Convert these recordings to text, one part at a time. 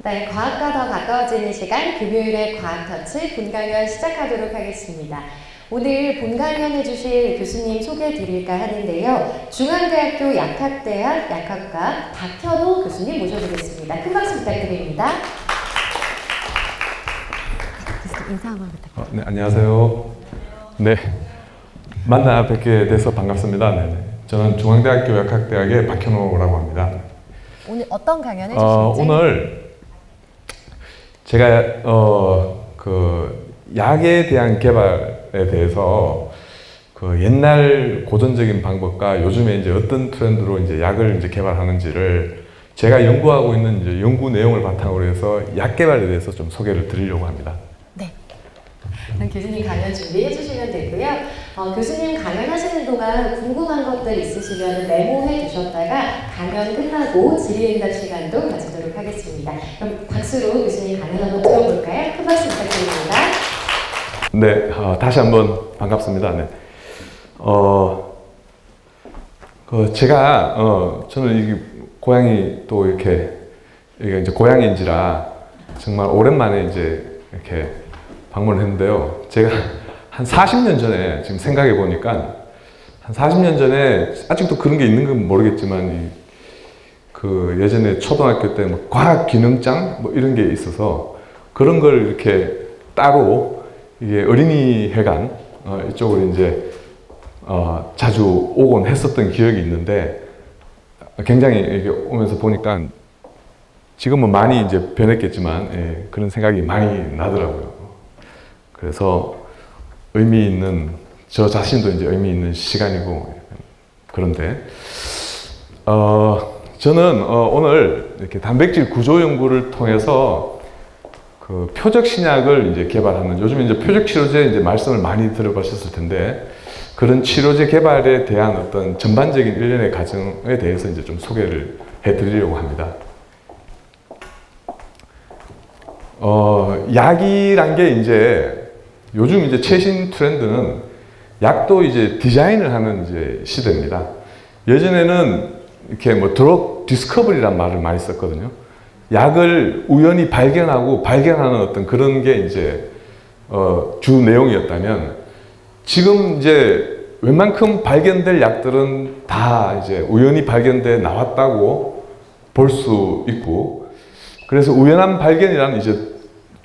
네, 과학과 더 가까워지는 시간 금요일의 과학터치 본강연 시작하도록 하겠습니다. 오늘 본강연 해주실 교수님 소개해 드릴까 하는데요. 중앙대학교 약학대학 약학과 박현호 교수님 모셔보겠습니다. 큰 박수 부탁드립니다. 인사 한번 부탁드립니다. 네, 안녕하세요. 네, 만나 뵙게 돼서 반갑습니다. 네네. 저는 중앙대학교 약학대학의 박현호라고 합니다. 오늘 어떤 강연 해주실지? 오늘 제가 그 약에 대한 개발에 대해서 그 옛날 고전적인 방법과 요즘에 이제 어떤 트렌드로 이제 약을 이제 개발하는지를 제가 연구하고 있는 이제 연구 내용을 바탕으로 해서 약 개발에 대해서 좀 소개를 드리려고 합니다. 네. 그럼 교수님 강연 준비해 주시면 되고요. 교수님 강연하시는 동안 궁금한 것들 있으시면 메모해 주셨다가 강연 끝나고 질의응답 시간도 가지도록 하겠습니다. 그럼 박수로 교수님 강연 한번 들어볼까요? 큰 박수 부탁드립니다. 네, 다시 한번 반갑습니다. 네. 제가 저는 이 고향이 또 이렇게 이게 이제 고향인지라 정말 오랜만에 이제 이렇게 방문을 했는데요. 제가 한 40년 전에 지금 생각해 보니까 한 40년 전에 아직도 그런 게 있는 건 모르겠지만 그 예전에 초등학교 때 뭐 과학기능장 뭐 이런 게 있어서 그런 걸 이렇게 따로 이게 어린이회관 이쪽으로 이제 자주 오곤 했었던 기억이 있는데 굉장히 이렇게 오면서 보니까 지금은 많이 이제 변했겠지만 예, 그런 생각이 많이 나더라고요. 그래서 의미 있는 저 자신도 이제 의미 있는 시간이고 그런데 저는 오늘 이렇게 단백질 구조 연구를 통해서 그 표적 신약을 이제 개발하는 요즘 이제 표적 치료제 이제 말씀을 많이 들어보셨을 텐데 그런 치료제 개발에 대한 어떤 전반적인 일련의 과정에 대해서 이제 좀 소개를 해드리려고 합니다. 약이란 게 이제 요즘 이제 최신 트렌드는 약도 이제 디자인을 하는 이제 시대입니다. 예전에는 이렇게 뭐 드럭 디스커버리란 말을 많이 썼거든요. 약을 우연히 발견하고 발견하는 어떤 그런 게 이제 주 내용이었다면 지금 이제 웬만큼 발견될 약들은 다 이제 우연히 발견돼 나왔다고 볼 수 있고 그래서 우연한 발견이라는 이제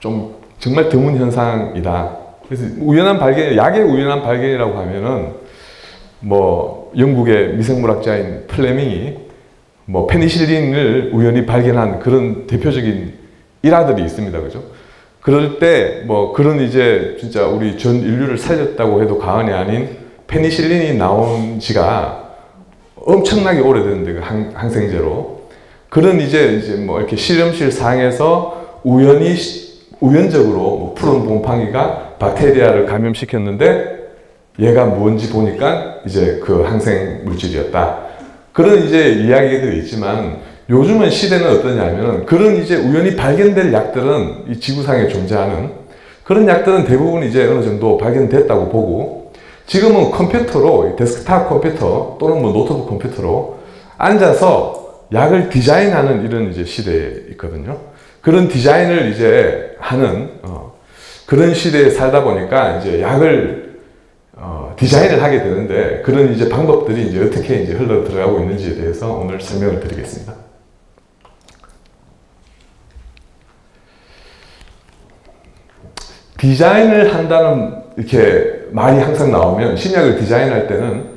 좀 정말 드문 현상이다. 그래서 우연한 발견, 약의 우연한 발견이라고 하면은 뭐 영국의 미생물학자인 플레밍이 뭐 페니실린을 우연히 발견한 그런 대표적인 일화들이 있습니다. 그죠? 그럴 때 뭐 그런 이제 진짜 우리 전 인류를 살렸다고 해도 과언이 아닌 페니실린이 나온 지가 엄청나게 오래됐는데 그 항생제로 그런 이제 뭐 이렇게 실험실 상에서 우연적으로 뭐 푸른 곰팡이가 박테리아를 감염시켰는데 얘가 뭔지 보니까 이제 그 항생 물질이었다. 그런 이제 이야기들이 있지만 요즘은 시대는 어떠냐면 그런 이제 우연히 발견될 약들은 이 지구상에 존재하는 그런 약들은 대부분 이제 어느 정도 발견됐다고 보고 지금은 컴퓨터로 데스크탑 컴퓨터 또는 뭐 노트북 컴퓨터로 앉아서 약을 디자인하는 이런 이제 시대에 있거든요. 그런 디자인을 이제 하는 그런 시대에 살다 보니까 이제 약을 디자인을 하게 되는데 그런 이제 방법들이 이제 어떻게 이제 흘러 들어가고 있는지에 대해서 오늘 설명을 드리겠습니다. 디자인을 한다는 이렇게 말이 항상 나오면 신약을 디자인할 때는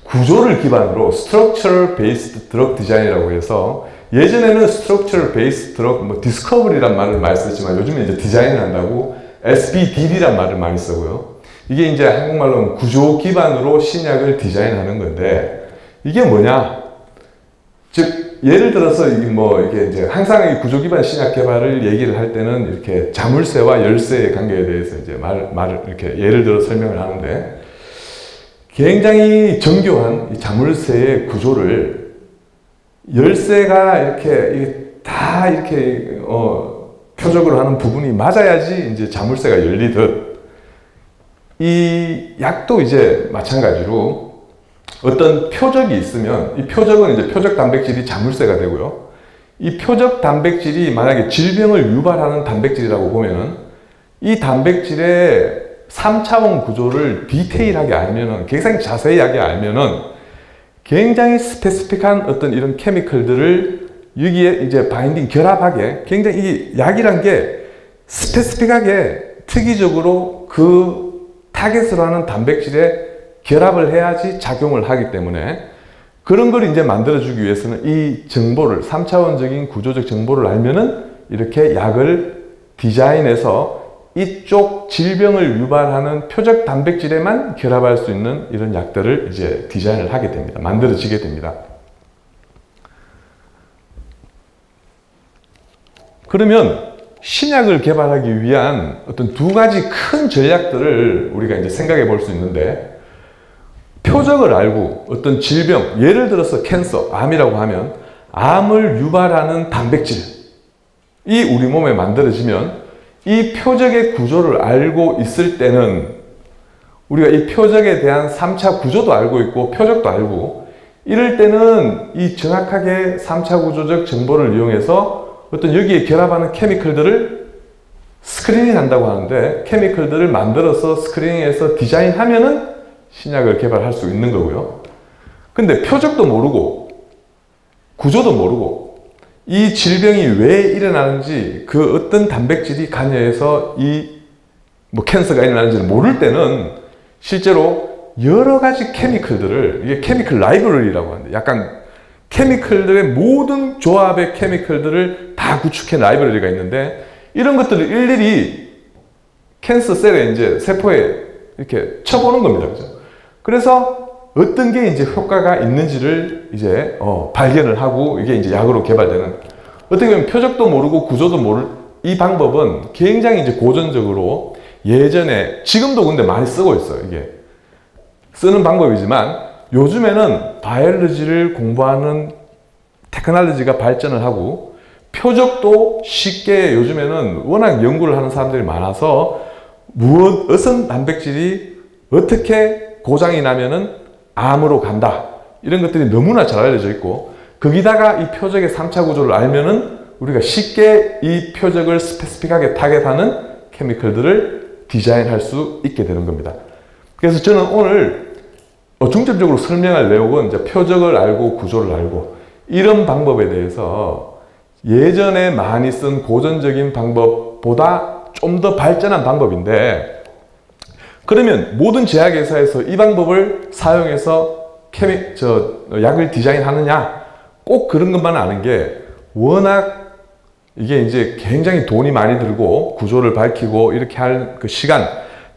구조를 기반으로 Structure Based Drug Design이라고 해서 예전에는 Structure Based Drug 뭐 Discovery란 말을 많이 썼지만 요즘에 이제 디자인을 한다고 SBDD란 말을 많이 쓰고요. 이게 이제 한국말로는 구조 기반으로 신약을 디자인하는 건데 이게 뭐냐? 즉 예를 들어서 이게 이제 항상 이 구조 기반 신약 개발을 얘기를 할 때는 이렇게 자물쇠와 열쇠의 관계에 대해서 이제 말을 이렇게 예를 들어 설명을 하는데 굉장히 정교한 이 자물쇠의 구조를 열쇠가 이렇게 다 이렇게 표적으로 하는 부분이 맞아야지 이제 자물쇠가 열리듯 이 약도 이제 마찬가지로 어떤 표적이 있으면 이 표적은 이제 표적 단백질이 자물쇠가 되고요. 이 표적 단백질이 만약에 질병을 유발하는 단백질이라고 보면은 이 단백질의 3차원 구조를 디테일하게 알면은, 굉장히 자세하게 알면은 굉장히 스페시픽한 어떤 이런 케미컬들을 여기에 이제 바인딩, 결합하게, 굉장히 이 약이란 게 스페시픽하게 특이적으로 그 타겟으로 하는 단백질에 결합을 해야지 작용을 하기 때문에 그런 걸 이제 만들어주기 위해서는 이 정보를, 3차원적인 구조적 정보를 알면은 이렇게 약을 디자인해서 이쪽 질병을 유발하는 표적 단백질에만 결합할 수 있는 이런 약들을 이제 디자인을 하게 됩니다. 만들어지게 됩니다. 그러면 신약을 개발하기 위한 어떤 두 가지 큰 전략들을 우리가 이제 생각해 볼 수 있는데, 표적을 알고 어떤 질병, 예를 들어서 캔서, 암이라고 하면 암을 유발하는 단백질이 우리 몸에 만들어지면 이 표적의 구조를 알고 있을 때는 우리가 이 표적에 대한 3차 구조도 알고 있고 표적도 알고, 이럴 때는 이 정확하게 3차 구조적 정보를 이용해서 어떤 여기에 결합하는 케미컬들을 스크리닝 한다고 하는데, 케미컬들을 만들어서 스크리닝해서 디자인하면은 신약을 개발할 수 있는 거고요. 근데 표적도 모르고 구조도 모르고 이 질병이 왜 일어나는지, 그 어떤 단백질이 관여해서 이 캔서가 일어나는지를 모를 때는 실제로 여러 가지 케미컬들을, 이게 케미컬 라이브러리라고 하는데, 약간 케미컬들의 모든 조합의 케미컬들을 다 구축한 라이브러리가 있는데, 이런 것들을 일일이 캔서 셀에 이제 세포에 이렇게 쳐보는 겁니다. 그죠? 그래서 어떤 게 이제 효과가 있는지를 이제 발견을 하고 이게 이제 약으로 개발되는, 어떻게 보면 표적도 모르고 구조도 모를 이 방법은 굉장히 이제 고전적으로 예전에, 지금도 근데 많이 쓰고 있어요. 이게 쓰는 방법이지만 요즘에는 바이올로지를 공부하는 테크놀로지가 발전을 하고 표적도 쉽게, 요즘에는 워낙 연구를 하는 사람들이 많아서 어떤 단백질이 어떻게 고장이 나면은 암으로 간다, 이런 것들이 너무나 잘 알려져 있고, 거기다가 이 표적의 3차 구조를 알면은 우리가 쉽게 이 표적을 스페시픽하게 타겟하는 케미컬들을 디자인할 수 있게 되는 겁니다. 그래서 저는 오늘 중점적으로 설명할 내용은 이제 표적을 알고 구조를 알고, 이런 방법에 대해서 예전에 많이 쓴 고전적인 방법보다 좀 더 발전한 방법인데, 그러면 모든 제약회사에서 이 방법을 사용해서 약을 디자인하느냐? 꼭 그런 것만 아는 게, 워낙 이게 이제 굉장히 돈이 많이 들고 구조를 밝히고 이렇게 할 그 시간,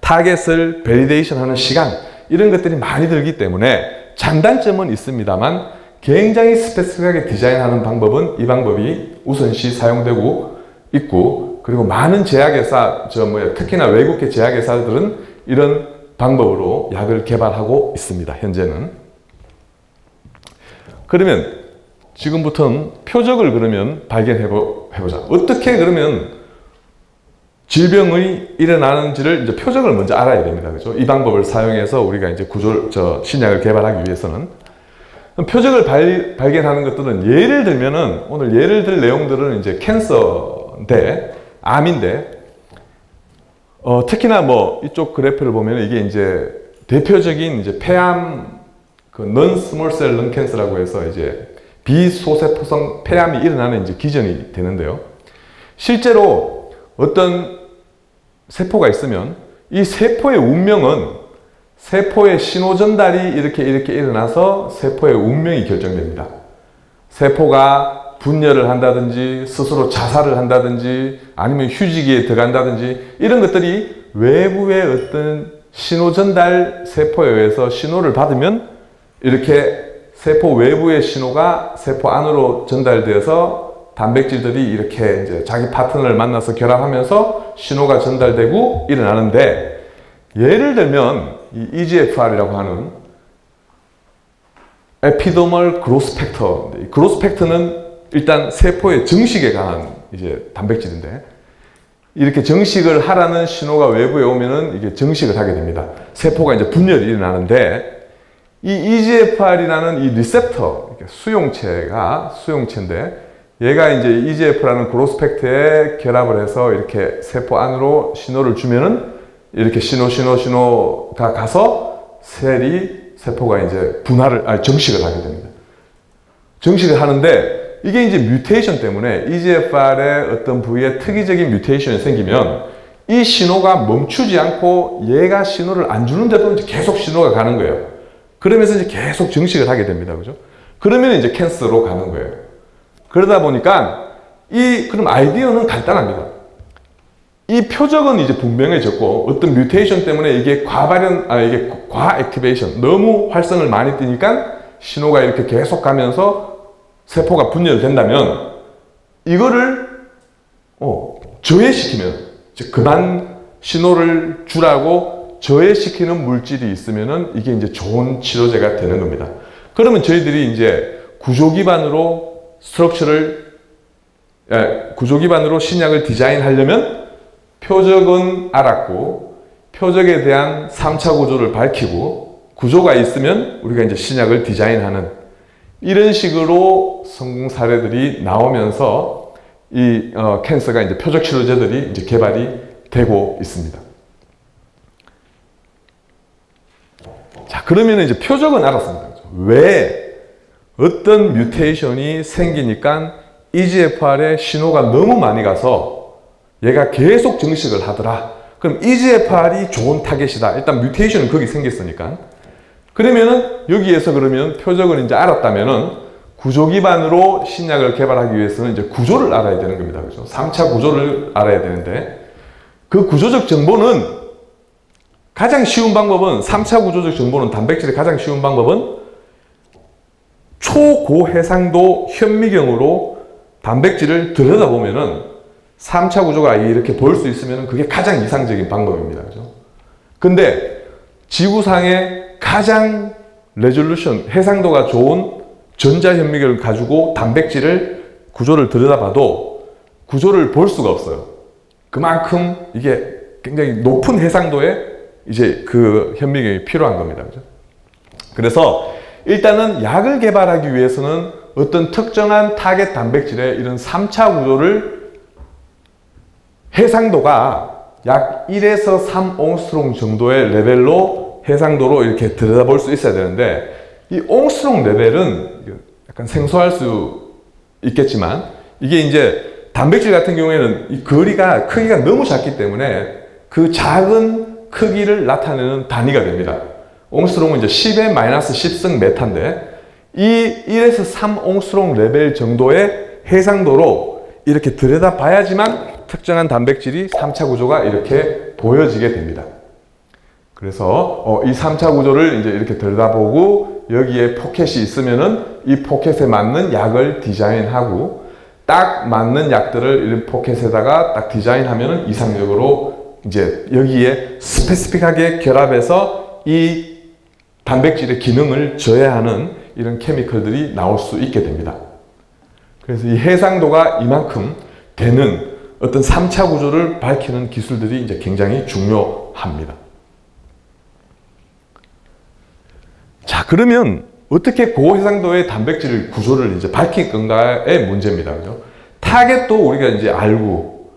타겟을 베리데이션 하는 시간, 이런 것들이 많이 들기 때문에 장단점은 있습니다만 굉장히 스페시픽하게 디자인하는 방법은 이 방법이 우선시 사용되고 있고, 그리고 많은 제약회사, 특히나 외국계 제약회사들은 이런 방법으로 약을 개발하고 있습니다. 현재는. 그러면 지금부터는 표적을 그러면 발견해보자. 어떻게 그러면 질병이 일어나는지를 이제 표적을 먼저 알아야 됩니다. 그죠? 이 방법을 사용해서 우리가 이제 신약을 개발하기 위해서는 표적을 발견하는 것들은, 예를 들면은 오늘 예를 들 내용들은 이제 캔서인데, 암인데, 특히나 이쪽 그래프를 보면 이게 이제 대표적인 이제 폐암, non small cell lung cancer라고 해서 이제 비소세포성 폐암이 일어나는 이제 기전이 되는데요. 실제로 어떤 세포가 있으면 이 세포의 운명은 세포의 신호 전달이 이렇게 일어나서 세포의 운명이 결정됩니다. 세포가 분열을 한다든지 스스로 자살을 한다든지 아니면 휴지기에 들어간다든지, 이런 것들이 외부의 어떤 신호 전달 세포에 의해서 신호를 받으면 이렇게 세포 외부의 신호가 세포 안으로 전달되어서 단백질들이 이렇게 이제 자기 파트너를 만나서 결합하면서 신호가 전달되고 일어나는데, 예를 들면 이 EGFR이라고 하는 에피더멀 그로스 팩터, 그로스 팩터는 일단 세포의 정식에 관한 이제 단백질인데, 이렇게 정식을 하라는 신호가 외부에 오면은 이게 정식을 하게 됩니다. 세포가 이제 분열이 일어나는데, 이 EGFR이라는 이 리셉터, 수용체인데, 얘가 이제 EGF라는 그로스펙트에 결합을 해서 이렇게 세포 안으로 신호를 주면은 이렇게 신호가 가서 세포가 이제 정식을 하게 됩니다. 정식을 하는데 이게 이제 뮤테이션 때문에 EGFR의 어떤 부위에 특이적인 뮤테이션이 생기면 이 신호가 멈추지 않고 얘가 신호를 안 주는데도 이제 계속 신호가 가는 거예요. 그러면서 이제 계속 정식을 하게 됩니다. 그죠? 그러면 이제 캔서로 가는 거예요. 그러다 보니까 그럼 아이디어는 간단합니다. 이 표적은 이제 분명해졌고 어떤 뮤테이션 때문에 이게 과 액티베이션, 너무 활성을 많이 띠니까 신호가 이렇게 계속 가면서 세포가 분열된다면 이거를 저해시키면, 즉 그만 신호를 주라고 저해시키는 물질이 있으면은 이게 이제 좋은 치료제가 되는 겁니다. 그러면 저희들이 이제 구조 기반으로 신약을 디자인하려면 표적은 알았고 표적에 대한 3차 구조를 밝히고 구조가 있으면 우리가 이제 신약을 디자인하는 이런 식으로 성공 사례들이 나오면서 이 캔서가 이제 표적 치료제들이 이제 개발이 되고 있습니다. 자, 그러면 이제 표적은 알았습니다. 왜 어떤 뮤테이션이 생기니까 EGFR에 신호가 너무 많이 가서 얘가 계속 정식을 하더라. 그럼 EGFR이 좋은 타겟이다. 일단 뮤테이션은 거기 생겼으니까. 그러면은 여기에서 그러면 표적을 이제 알았다면은 구조 기반으로 신약을 개발하기 위해서는 이제 구조를 알아야 되는 겁니다. 그죠? 3차 구조를 알아야 되는데 그 구조적 정보는 가장 쉬운 방법은 3차 구조적 정보는 단백질의 가장 쉬운 방법은 초고해상도 현미경으로 단백질을 들여다보면은 3차 구조가 이렇게 보일 수 있으면 그게 가장 이상적인 방법입니다. 그죠? 근데 지구상에 가장 레졸루션, 해상도가 좋은 전자현미경을 가지고 단백질을 구조를 들여다봐도 구조를 볼 수가 없어요. 그만큼 이게 굉장히 높은 해상도의 이제 그 현미경이 필요한 겁니다. 그죠? 그래서 일단은 약을 개발하기 위해서는 어떤 특정한 타겟 단백질의 이런 3차 구조를 해상도가 약 1에서 3옹스트롱 정도의 레벨로 해상도로 이렇게 들여다볼 수 있어야 되는데 이 옹스트롱 레벨은 약간 생소할 수 있겠지만 이게 이제 단백질 같은 경우에는 이 크기가 너무 작기 때문에 그 작은 크기를 나타내는 단위가 됩니다. 옹스트롱은 이제 10의 마이너스 10승 메타인데 이 1에서 3옹스트롱 레벨 정도의 해상도로 이렇게 들여다 봐야지만 특정한 단백질이 3차 구조가 이렇게 보여지게 됩니다. 그래서 이 3차 구조를 이제 이렇게 들여다보고 여기에 포켓이 있으면은 이 포켓에 맞는 약을 디자인하고 딱 맞는 약들을 이런 포켓에다가 딱 디자인하면은 이상적으로 이제 여기에 스페시픽하게 결합해서 이 단백질의 기능을 저해하는 이런 케미컬들이 나올 수 있게 됩니다. 그래서 이 해상도가 이만큼 되는 어떤 3차 구조를 밝히는 기술들이 이제 굉장히 중요합니다. 자, 그러면 어떻게 고해상도의 단백질 구조를 이제 밝힐 건가의 문제입니다. 그죠? 타겟도 우리가 이제 알고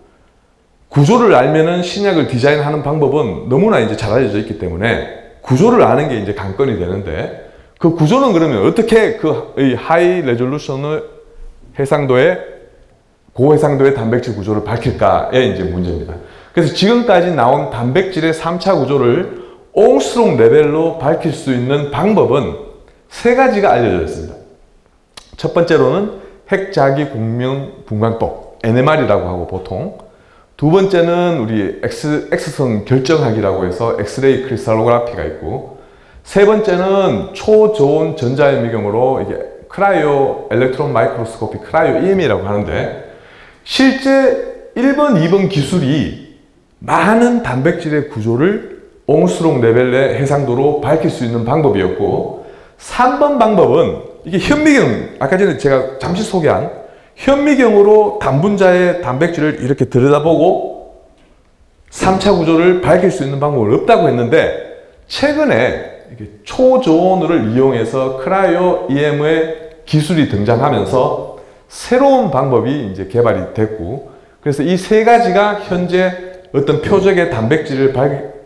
구조를 알면은 신약을 디자인하는 방법은 너무나 이제 잘 알려져 있기 때문에 구조를 아는 게 이제 관건이 되는데 그 구조는 그러면 어떻게 이 하이 레졸루션의 고해상도의 단백질 구조를 밝힐까의 이제 문제입니다. 그래서 지금까지 나온 단백질의 3차 구조를 옹스트롱 레벨로 밝힐 수 있는 방법은 3가지가 알려져 있습니다. 첫 번째로는 핵자기 공명 분광법, NMR이라고 하고 보통. 두 번째는 우리 X선 결정학이라고 해서 엑스레이 크리스탈로그라피가 있고, 세 번째는 초저온 전자현미경으로 이게 크라이오 엘렉트론 마이크로스코피 크라이오 EM이라고 하는데, 실제 1번, 2번 기술이 많은 단백질의 구조를 옹스트롱 레벨의 해상도로 밝힐 수 있는 방법이었고, 3번 방법은 이게 현미경, 아까 전에 제가 잠시 소개한 현미경으로 단분자의 단백질을 이렇게 들여다보고 3차 구조를 밝힐 수 있는 방법은 없다고 했는데, 최근에 이게 초저온을 이용해서 크라이오 EM의 기술이 등장하면서 새로운 방법이 이제 개발이 됐고, 그래서 이 세 가지가 현재 어떤 표적의 단백질을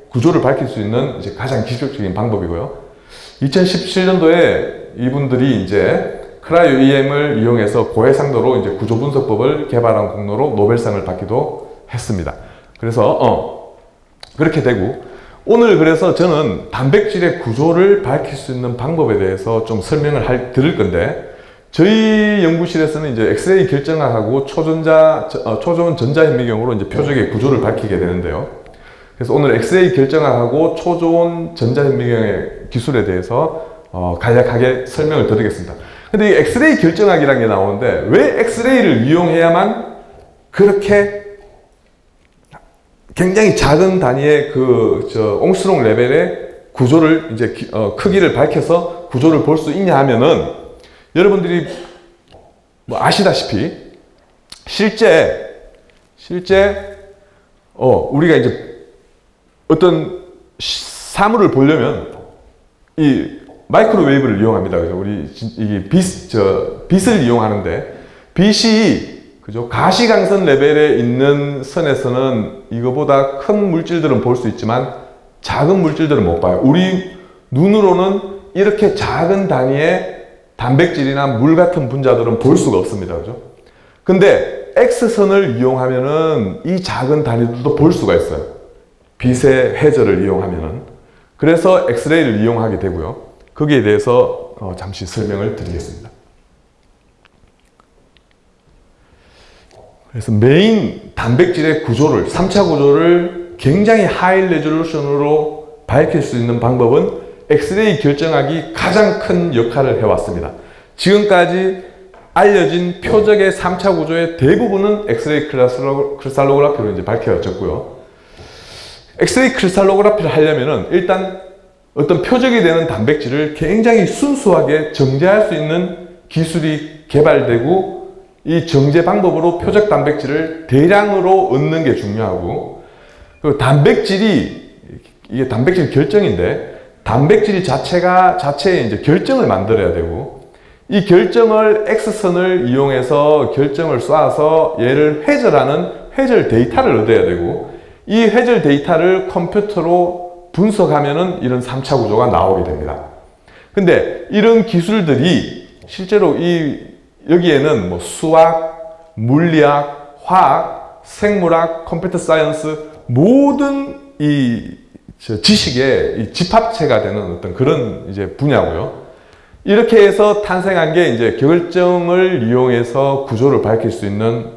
구조를 밝힐 수 있는 이제 가장 기술적인 방법이고요. 2017년도에 이분들이 이제 크라이오 EM을 이용해서 고해상도로 이제 구조 분석법을 개발한 공로로 노벨상을 받기도 했습니다. 그래서 그렇게 되고, 오늘 그래서 저는 단백질의 구조를 밝힐 수 있는 방법에 대해서 좀 설명을 드릴 건데, 저희 연구실에서는 이제 엑스레이 결정학하고 초전 전자현미경으로 이제 표적의 구조를 밝히게 되는데요. 그래서 오늘 엑스레이 결정학하고 초전 전자현미경의 기술에 대해서 간략하게 설명을 드리겠습니다. 근데 이 엑스레이 결정학이라는 게 나오는데, 왜 엑스레이를 이용해야만 그렇게 굉장히 작은 단위의 옹스롱 레벨의 구조를 이제 크기를 밝혀서 구조를 볼 수 있냐 하면은, 여러분들이 뭐 아시다시피 실제 우리가 이제 어떤 사물을 보려면 이 마이크로웨이브를 이용합니다. 그죠? 우리 이게 빛을 이용하는데, 빛이 그죠? 가시광선 레벨에 있는 선에서는 이거보다 큰 물질들은 볼 수 있지만 작은 물질들은 못 봐요. 우리 눈으로는 이렇게 작은 단위의 단백질이나 물 같은 분자들은 볼 수가 없습니다. 그죠? 근데 X선을 이용하면은 이 작은 단위들도 볼 수가 있어요. 빛의 회절을 이용하면은. 그래서 엑스레이를 이용하게 되고요. 거기에 대해서 잠시 설명을 드리겠습니다. 그래서 메인 단백질의 구조를, 3차 구조를 굉장히 하이 레졸루션으로 밝힐 수 있는 방법은 엑스레이 결정학이 가장 큰 역할을 해왔습니다. 지금까지 알려진 표적의 3차 구조의 대부분은 엑스레이 크리스탈로그라피로 이제 밝혀졌고요. 엑스레이 크리스탈로그라피를 하려면은 일단 어떤 표적이 되는 단백질을 굉장히 순수하게 정제할 수 있는 기술이 개발되고, 이 정제 방법으로 표적 단백질을 대량으로 얻는 게 중요하고, 그리고 이게 단백질 결정인데, 단백질 자체에 이제 결정을 만들어야 되고, 이 결정을 X선을 이용해서 결정을 쏴서 얘를 회절하는 회절 데이터를 얻어야 되고, 이 회절 데이터를 컴퓨터로 분석하면은 이런 3차 구조가 나오게 됩니다. 근데 이런 기술들이 실제로 여기에는 뭐 수학, 물리학, 화학, 생물학, 컴퓨터 사이언스 모든 이 지식의 집합체가 되는 어떤 그런 이제 분야고요. 이렇게 해서 탄생한 게 이제 결정을 이용해서 구조를 밝힐 수 있는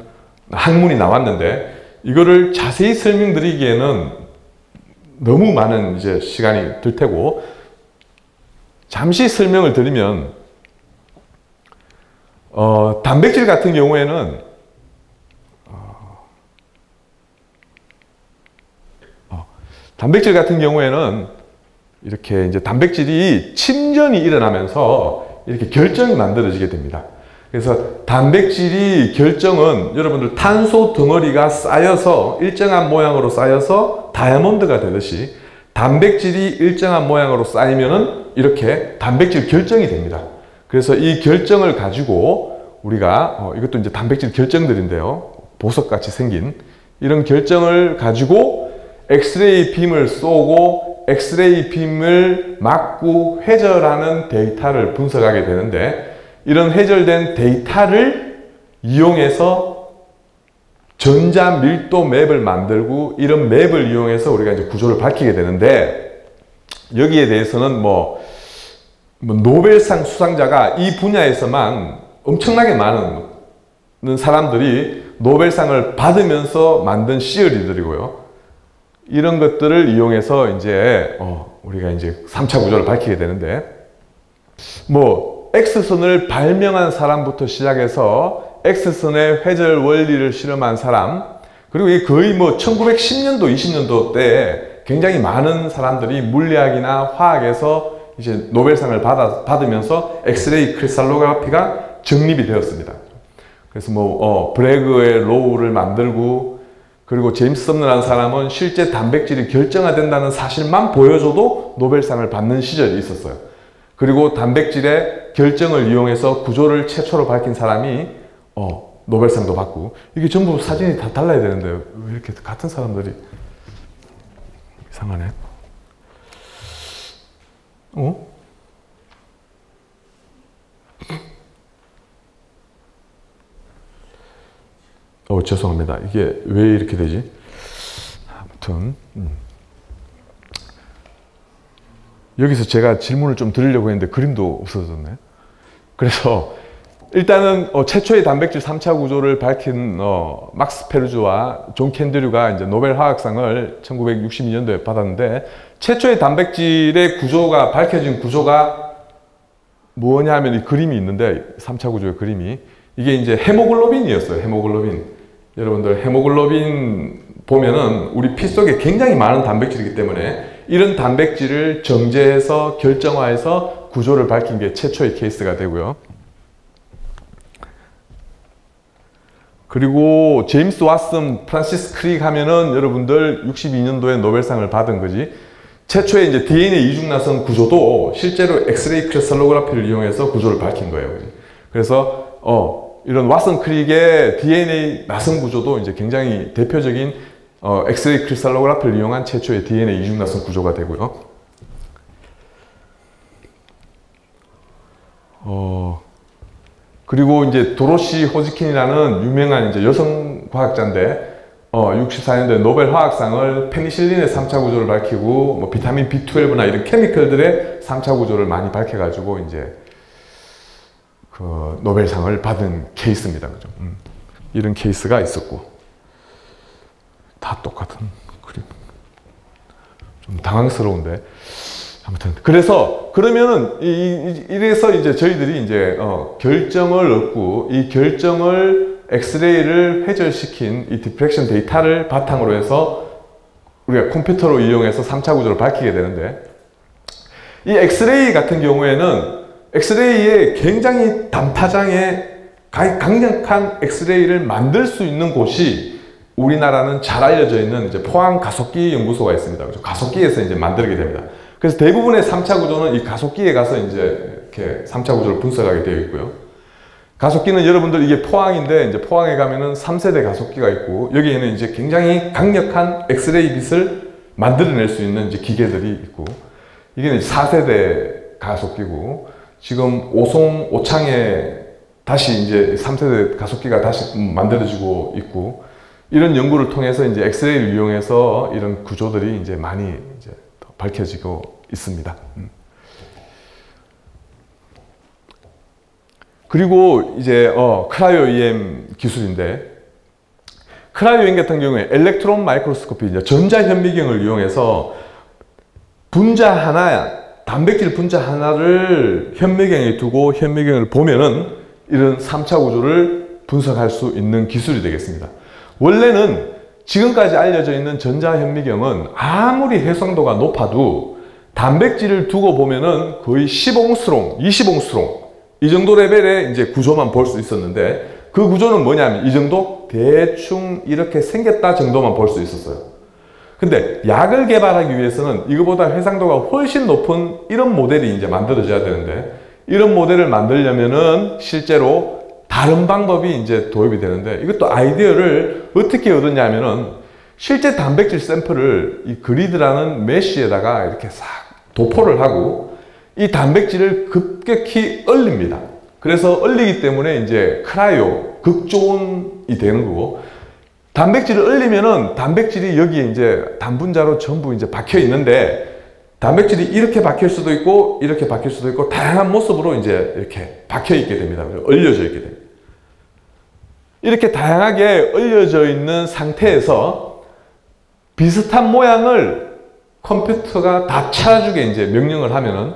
학문이 나왔는데, 이거를 자세히 설명드리기에는 너무 많은 이제 시간이 들 테고, 잠시 설명을 드리면, 단백질 같은 경우에는 이렇게 이제 단백질이 침전이 일어나면서 이렇게 결정이 만들어지게 됩니다. 그래서 단백질이 결정은 여러분들 탄소 덩어리가 쌓여서 일정한 모양으로 쌓여서 다이아몬드가 되듯이 단백질이 일정한 모양으로 쌓이면은 이렇게 단백질 결정이 됩니다. 그래서 이 결정을 가지고 우리가 이것도 이제 단백질 결정들인데요. 보석같이 생긴 이런 결정을 가지고 엑스레이 빔을 쏘고 엑스레이 빔을 막고 회절하는 데이터를 분석하게 되는데, 이런 회절된 데이터를 이용해서 전자 밀도 맵을 만들고, 이런 맵을 이용해서 우리가 이제 구조를 밝히게 되는데, 여기에 대해서는 뭐 노벨상 수상자가 이 분야에서만 엄청나게 많은 사람들이 노벨상을 받으면서 만든 시어리들이고요. 이런 것들을 이용해서 이제 우리가 이제 3차 구조를 밝히게 되는데, 뭐 X선을 발명한 사람부터 시작해서 X선의 회절 원리를 실험한 사람, 그리고 이게 거의 뭐 1910년도, 20년도 때에 굉장히 많은 사람들이 물리학이나 화학에서 이제 노벨상을 받으면서 엑스레이 크리스탈로그라피가 정립이 되었습니다. 그래서 뭐 브래그의 로우를 만들고, 그리고 제임스 썸너라는 사람은 실제 단백질이 결정화된다는 사실만 보여줘도 노벨상을 받는 시절이 있었어요. 그리고 단백질의 결정을 이용해서 구조를 최초로 밝힌 사람이 노벨상도 받고, 이게 전부 사진이 다 달라야 되는데 왜 이렇게 같은 사람들이 이상하네. 죄송합니다. 이게 왜 이렇게 되지? 아무튼 여기서 제가 질문을 좀 드리려고 했는데 그림도 없어졌네. 그래서 일단은 최초의 단백질 3차 구조를 밝힌 막스 페르주와 존 캔드류가 이제 노벨 화학상을 1962년도에 받았는데, 최초의 단백질의 구조가 밝혀진 구조가 뭐냐 하면 이 그림이 있는데, 3차 구조의 그림이, 이게 이제 헤모글로빈이었어요. 헤모글로빈. 여러분들 헤모글로빈 보면은 우리 피 속에 굉장히 많은 단백질이기 때문에 이런 단백질을 정제해서 결정화해서 구조를 밝힌 게 최초의 케이스가 되고요. 그리고 제임스 왓슨, 프란시스 크릭 하면은 여러분들 62년도에 노벨상을 받은 거지. 최초의 이제 DNA 이중나선 구조도 실제로 엑스레이 크리스탈로그래피를 이용해서 구조를 밝힌 거예요. 그래서 이런 왓슨 크릭의 DNA 나선 구조도 이제 굉장히 대표적인 엑스레이 크리스탈로그래피를 이용한 최초의 DNA 이중나선 구조가 되고요. 그리고 이제 도로시 호지킨이라는 유명한 이제 여성 과학자인데 64년도에 노벨 화학상을 페니실린의 3차 구조를 밝히고 뭐 비타민 B12나 이런 케미컬들의 3차 구조를 많이 밝혀가지고 이제 그 노벨상을 받은 케이스입니다. 그죠? 이런 케이스가 있었고, 다 똑같은 그림. 좀 당황스러운데. 아무튼 그래서 그러면은 이래서 이제 저희들이 이제 결정을 얻고, 이 결정을 엑스레이를 회절시킨 이 디프렉션 데이터를 바탕으로 해서 우리가 컴퓨터로 이용해서 3차 구조를 밝히게 되는데, 이 엑스레이 같은 경우에는 엑스레이에 굉장히 단파장에 강력한 엑스레이를 만들 수 있는 곳이 우리나라는 잘 알려져 있는 이제 포항 가속기 연구소가 있습니다. 그래서 가속기에서 이제 만들게 됩니다. 그래서 대부분의 3차 구조는 이 가속기에 가서 이제 이렇게 3차 구조를 분석하게 되어 있고요. 가속기는 여러분들 이게 포항인데, 이제 포항에 가면은 3세대 가속기가 있고, 여기에는 이제 굉장히 강력한 엑스레이 빛을 만들어낼 수 있는 이제 기계들이 있고, 이게 이제 4세대 가속기고, 지금 오창에 다시 이제 3세대 가속기가 다시 만들어지고 있고, 이런 연구를 통해서 이제 엑스레이를 이용해서 이런 구조들이 이제 많이 이제 밝혀지고 있습니다. 그리고 이제 크라이오 EM 기술인데, 크라이오 EM 같은 경우에 엘렉트론 마이크로스코피, 이제 전자현미경을 이용해서 분자 하나, 단백질 분자 하나를 현미경에 두고 현미경을 보면은 이런 3차 구조를 분석할 수 있는 기술이 되겠습니다. 원래는 지금까지 알려져 있는 전자현미경은 아무리 해상도가 높아도 단백질을 두고 보면은 거의 10옹스롱, 20옹스롱 이 정도 레벨의 이제 구조만 볼 수 있었는데, 그 구조는 뭐냐면 이 정도 대충 이렇게 생겼다 정도만 볼 수 있었어요. 근데 약을 개발하기 위해서는 이거보다 해상도가 훨씬 높은 이런 모델이 이제 만들어져야 되는데, 이런 모델을 만들려면은 실제로 다른 방법이 이제 도입이 되는데, 이것도 아이디어를 어떻게 얻었냐면은 실제 단백질 샘플을 이 그리드라는 메쉬에다가 이렇게 싹 도포를 하고 이 단백질을 급격히 얼립니다. 그래서 얼리기 때문에 이제 크라이오, 극조온이 되는 거고, 단백질을 얼리면은 단백질이 여기에 이제 단분자로 전부 이제 박혀 있는데, 단백질이 이렇게 박힐 수도 있고 이렇게 박힐 수도 있고 다양한 모습으로 이제 이렇게 박혀 있게 됩니다. 얼려져 있게 됩니다. 이렇게 다양하게 얼려져 있는 상태에서 비슷한 모양을 컴퓨터가 다 찾아주게 이제 명령을 하면은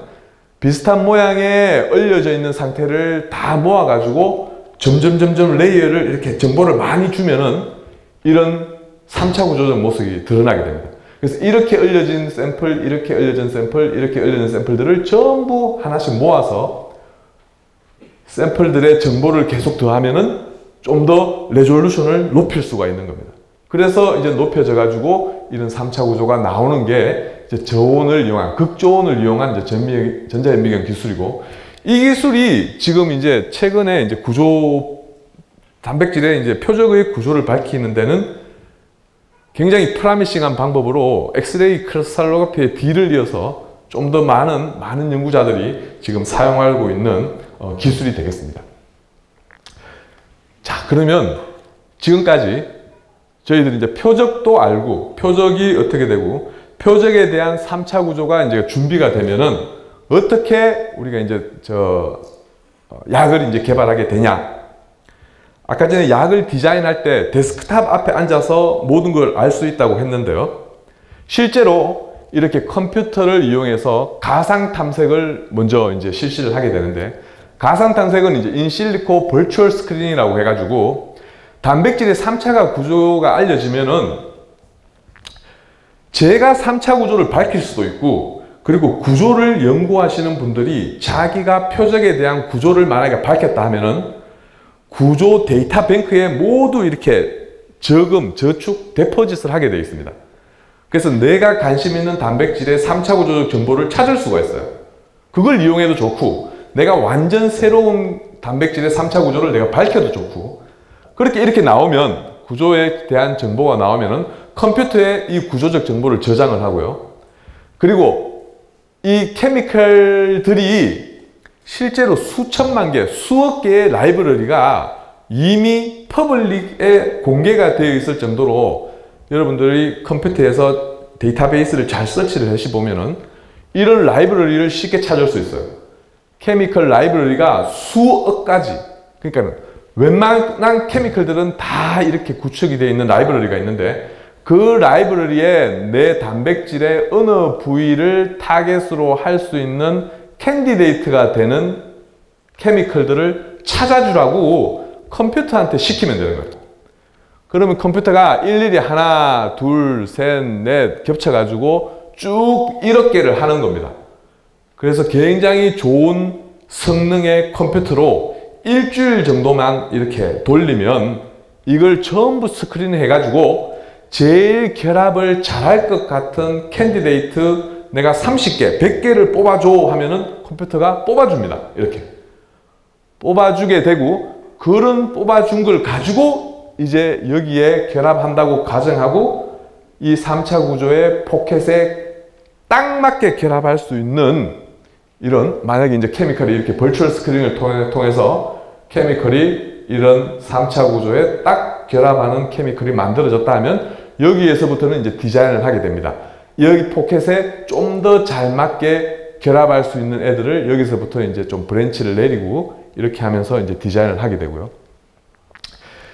비슷한 모양에 얼려져 있는 상태를 다 모아가지고 점점 레이어를 이렇게 정보를 많이 주면은 이런 3차 구조적 모습이 드러나게 됩니다. 그래서 이렇게 얼려진 샘플, 이렇게 얼려진 샘플, 이렇게 얼려진 샘플들을 전부 하나씩 모아서 샘플들의 정보를 계속 더하면은 좀 더 레졸루션을 높일 수가 있는 겁니다. 그래서 이제 높여져 가지고 이런 3차 구조가 나오는 게 이제 저온을 이용한, 극저온을 이용한 이제 전자현미경 기술이고, 이 기술이 지금 이제 최근에 이제 구조 단백질의 이제 표적의 구조를 밝히는 데는 굉장히 프라미싱한 방법으로 엑스레이 크리스탈로그래피의 D를 이어서 좀 더 많은 연구자들이 지금 사용하고 있는 기술이 되겠습니다. 자, 그러면 지금까지 저희들이 이제 표적도 알고 표적이 어떻게 되고 표적에 대한 3차 구조가 이제 준비가 되면은 어떻게 우리가 이제 약을 이제 개발하게 되냐. 아까 전에 약을 디자인할 때 데스크탑 앞에 앉아서 모든 걸 알 수 있다고 했는데요. 실제로 이렇게 컴퓨터를 이용해서 가상 탐색을 먼저 이제 실시를 하게 되는데, 가상 탐색은 이제 인실리코 버추얼 스크린이라고 해가지고 단백질의 3차 구조가 알려지면은 제가 3차 구조를 밝힐 수도 있고, 그리고 구조를 연구하시는 분들이 자기가 표적에 대한 구조를 만약에 밝혔다 하면은 구조 데이터 뱅크에 모두 이렇게 저금, 저축, 데포짓을 하게 되어 있습니다. 그래서 내가 관심 있는 단백질의 3차 구조적 정보를 찾을 수가 있어요. 그걸 이용해도 좋고, 내가 완전 새로운 단백질의 3차 구조를 내가 밝혀도 좋고, 그렇게 이렇게 나오면, 구조에 대한 정보가 나오면은 컴퓨터에 이 구조적 정보를 저장을 하고요. 그리고 이 케미컬들이 실제로 수천만 개, 수억 개의 라이브러리가 이미 퍼블릭에 공개가 되어 있을 정도로 여러분들이 컴퓨터에서 데이터베이스를 잘 서치를 해보면은 이런 라이브러리를 쉽게 찾을 수 있어요. 케미컬 라이브러리가 수억 가지, 그러니까 웬만한 케미컬들은 다 이렇게 구축이 되어 있는 라이브러리가 있는데, 그 라이브러리에 내 단백질의 어느 부위를 타겟으로 할 수 있는 캔디데이트가 되는 케미컬들을 찾아주라고 컴퓨터한테 시키면 되는 거예요. 그러면 컴퓨터가 일일이 하나, 둘, 셋, 넷 겹쳐가지고 쭉 1억 개를 하는 겁니다. 그래서 굉장히 좋은 성능의 컴퓨터로 일주일 정도만 이렇게 돌리면 이걸 전부 스크린 해가지고 제일 결합을 잘할 것 같은 캔디데이트 내가 30개, 100개를 뽑아줘 하면은 컴퓨터가 뽑아줍니다. 이렇게. 뽑아주게 되고, 그런 뽑아준 걸 가지고 이제 여기에 결합한다고 가정하고 이 3차 구조의 포켓에 딱 맞게 결합할 수 있는 이런, 만약에 이제 케미컬이 이렇게 버추얼 스크린을 통해서 케미컬이 이런 3차 구조에 딱 결합하는 케미컬이 만들어졌다 하면 여기에서부터는 이제 디자인을 하게 됩니다. 여기 포켓에 좀 더 잘 맞게 결합할 수 있는 애들을 여기서부터 이제 좀 브랜치를 내리고 이렇게 하면서 이제 디자인을 하게 되고요.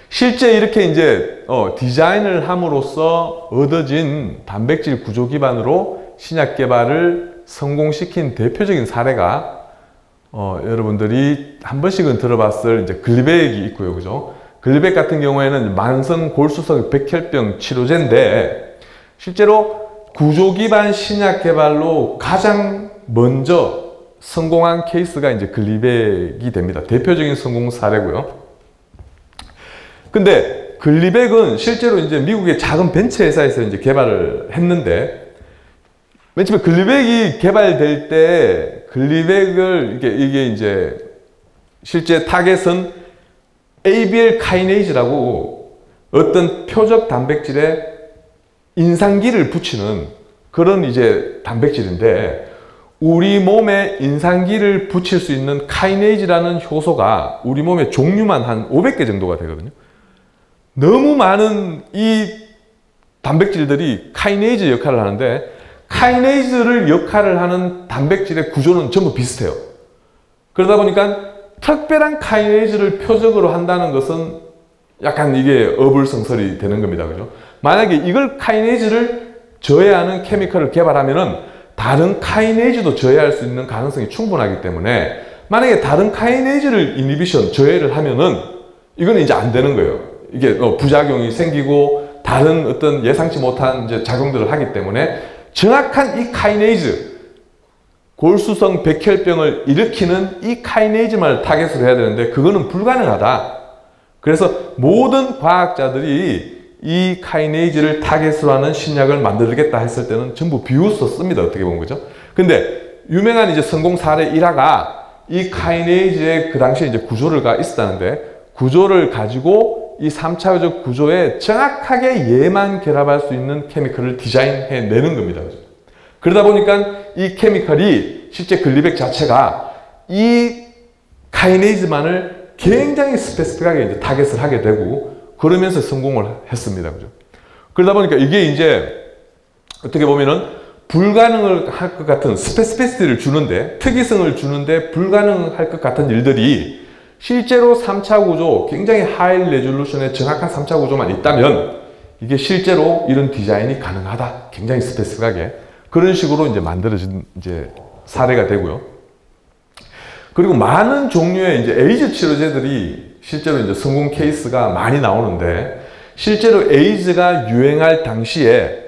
실제 이렇게 이제 디자인을 함으로써 얻어진 단백질 구조 기반으로 신약 개발을 성공시킨 대표적인 사례가 여러분들이 한 번씩은 들어봤을 이제 글리백이 있고요, 그죠? 글리백 같은 경우에는 만성 골수성 백혈병 치료제인데, 실제로 구조 기반 신약 개발로 가장 먼저 성공한 케이스가 이제 글리백이 됩니다. 대표적인 성공 사례고요. 근데 글리백은 실제로 이제 미국의 작은 벤처 회사에서 이제 개발을 했는데, 맨 처음에 글리백이 개발될 때 글리백을 이게 이제 실제 타겟은 ABL 카이네이즈라고 어떤 표적 단백질에 인상기를 붙이는 그런 이제 단백질인데, 우리 몸에 인상기를 붙일 수 있는 카이네이즈라는 효소가 우리 몸의 종류만 한 500개 정도가 되거든요. 너무 많은 이 단백질들이 카이네이즈 역할을 하는데, 카이네이즈를 역할을 하는 단백질의 구조는 전부 비슷해요. 그러다 보니까 특별한 카이네이즈를 표적으로 한다는 것은 약간 이게 어불성설이 되는 겁니다. 그죠? 만약에 이걸 카이네이즈를 저해하는 케미컬을 개발하면은 다른 카이네이즈도 저해할 수 있는 가능성이 충분하기 때문에, 만약에 다른 카이네이즈를 이니비션, 저해를 하면은 이거는 이제 안 되는 거예요. 이게 부작용이 생기고 다른 어떤 예상치 못한 이제 작용들을 하기 때문에 정확한 이 카이네이즈, 골수성 백혈병을 일으키는 이 카이네이즈만 타겟으로 해야 되는데 그거는 불가능하다. 그래서 모든 과학자들이 이 카이네이즈를 타겟으로 하는 신약을 만들겠다 했을 때는 전부 비웃어 씁니다. 어떻게 보면, 그죠? 근데 유명한 이제 성공 사례 일화가 이 카이네이즈의 그 당시에 이제 구조가 있었다는데, 구조를 가지고 이 3차적 구조에 정확하게 얘만 결합할 수 있는 케미컬을 디자인해 내는 겁니다. 그러다 보니까 이 케미컬이 실제 글리백 자체가 이 카이네이즈만을 굉장히 스페시픽하게 이제 타겟을 하게 되고 그러면서 성공을 했습니다. 그죠? 그러다 보니까 이게 이제 어떻게 보면은 불가능을 할 것 같은 스페시피시티를 주는데, 특이성을 주는데 불가능할 것 같은 일들이 실제로 3차 구조, 굉장히 하이 레졸루션의 정확한 3차 구조만 있다면 이게 실제로 이런 디자인이 가능하다. 굉장히 스페시픽하게. 그런 식으로 이제 만들어진 이제 사례가 되고요. 그리고 많은 종류의 이제 에이즈 치료제들이 실제로 이제 성공 케이스가 많이 나오는데, 실제로 에이즈가 유행할 당시에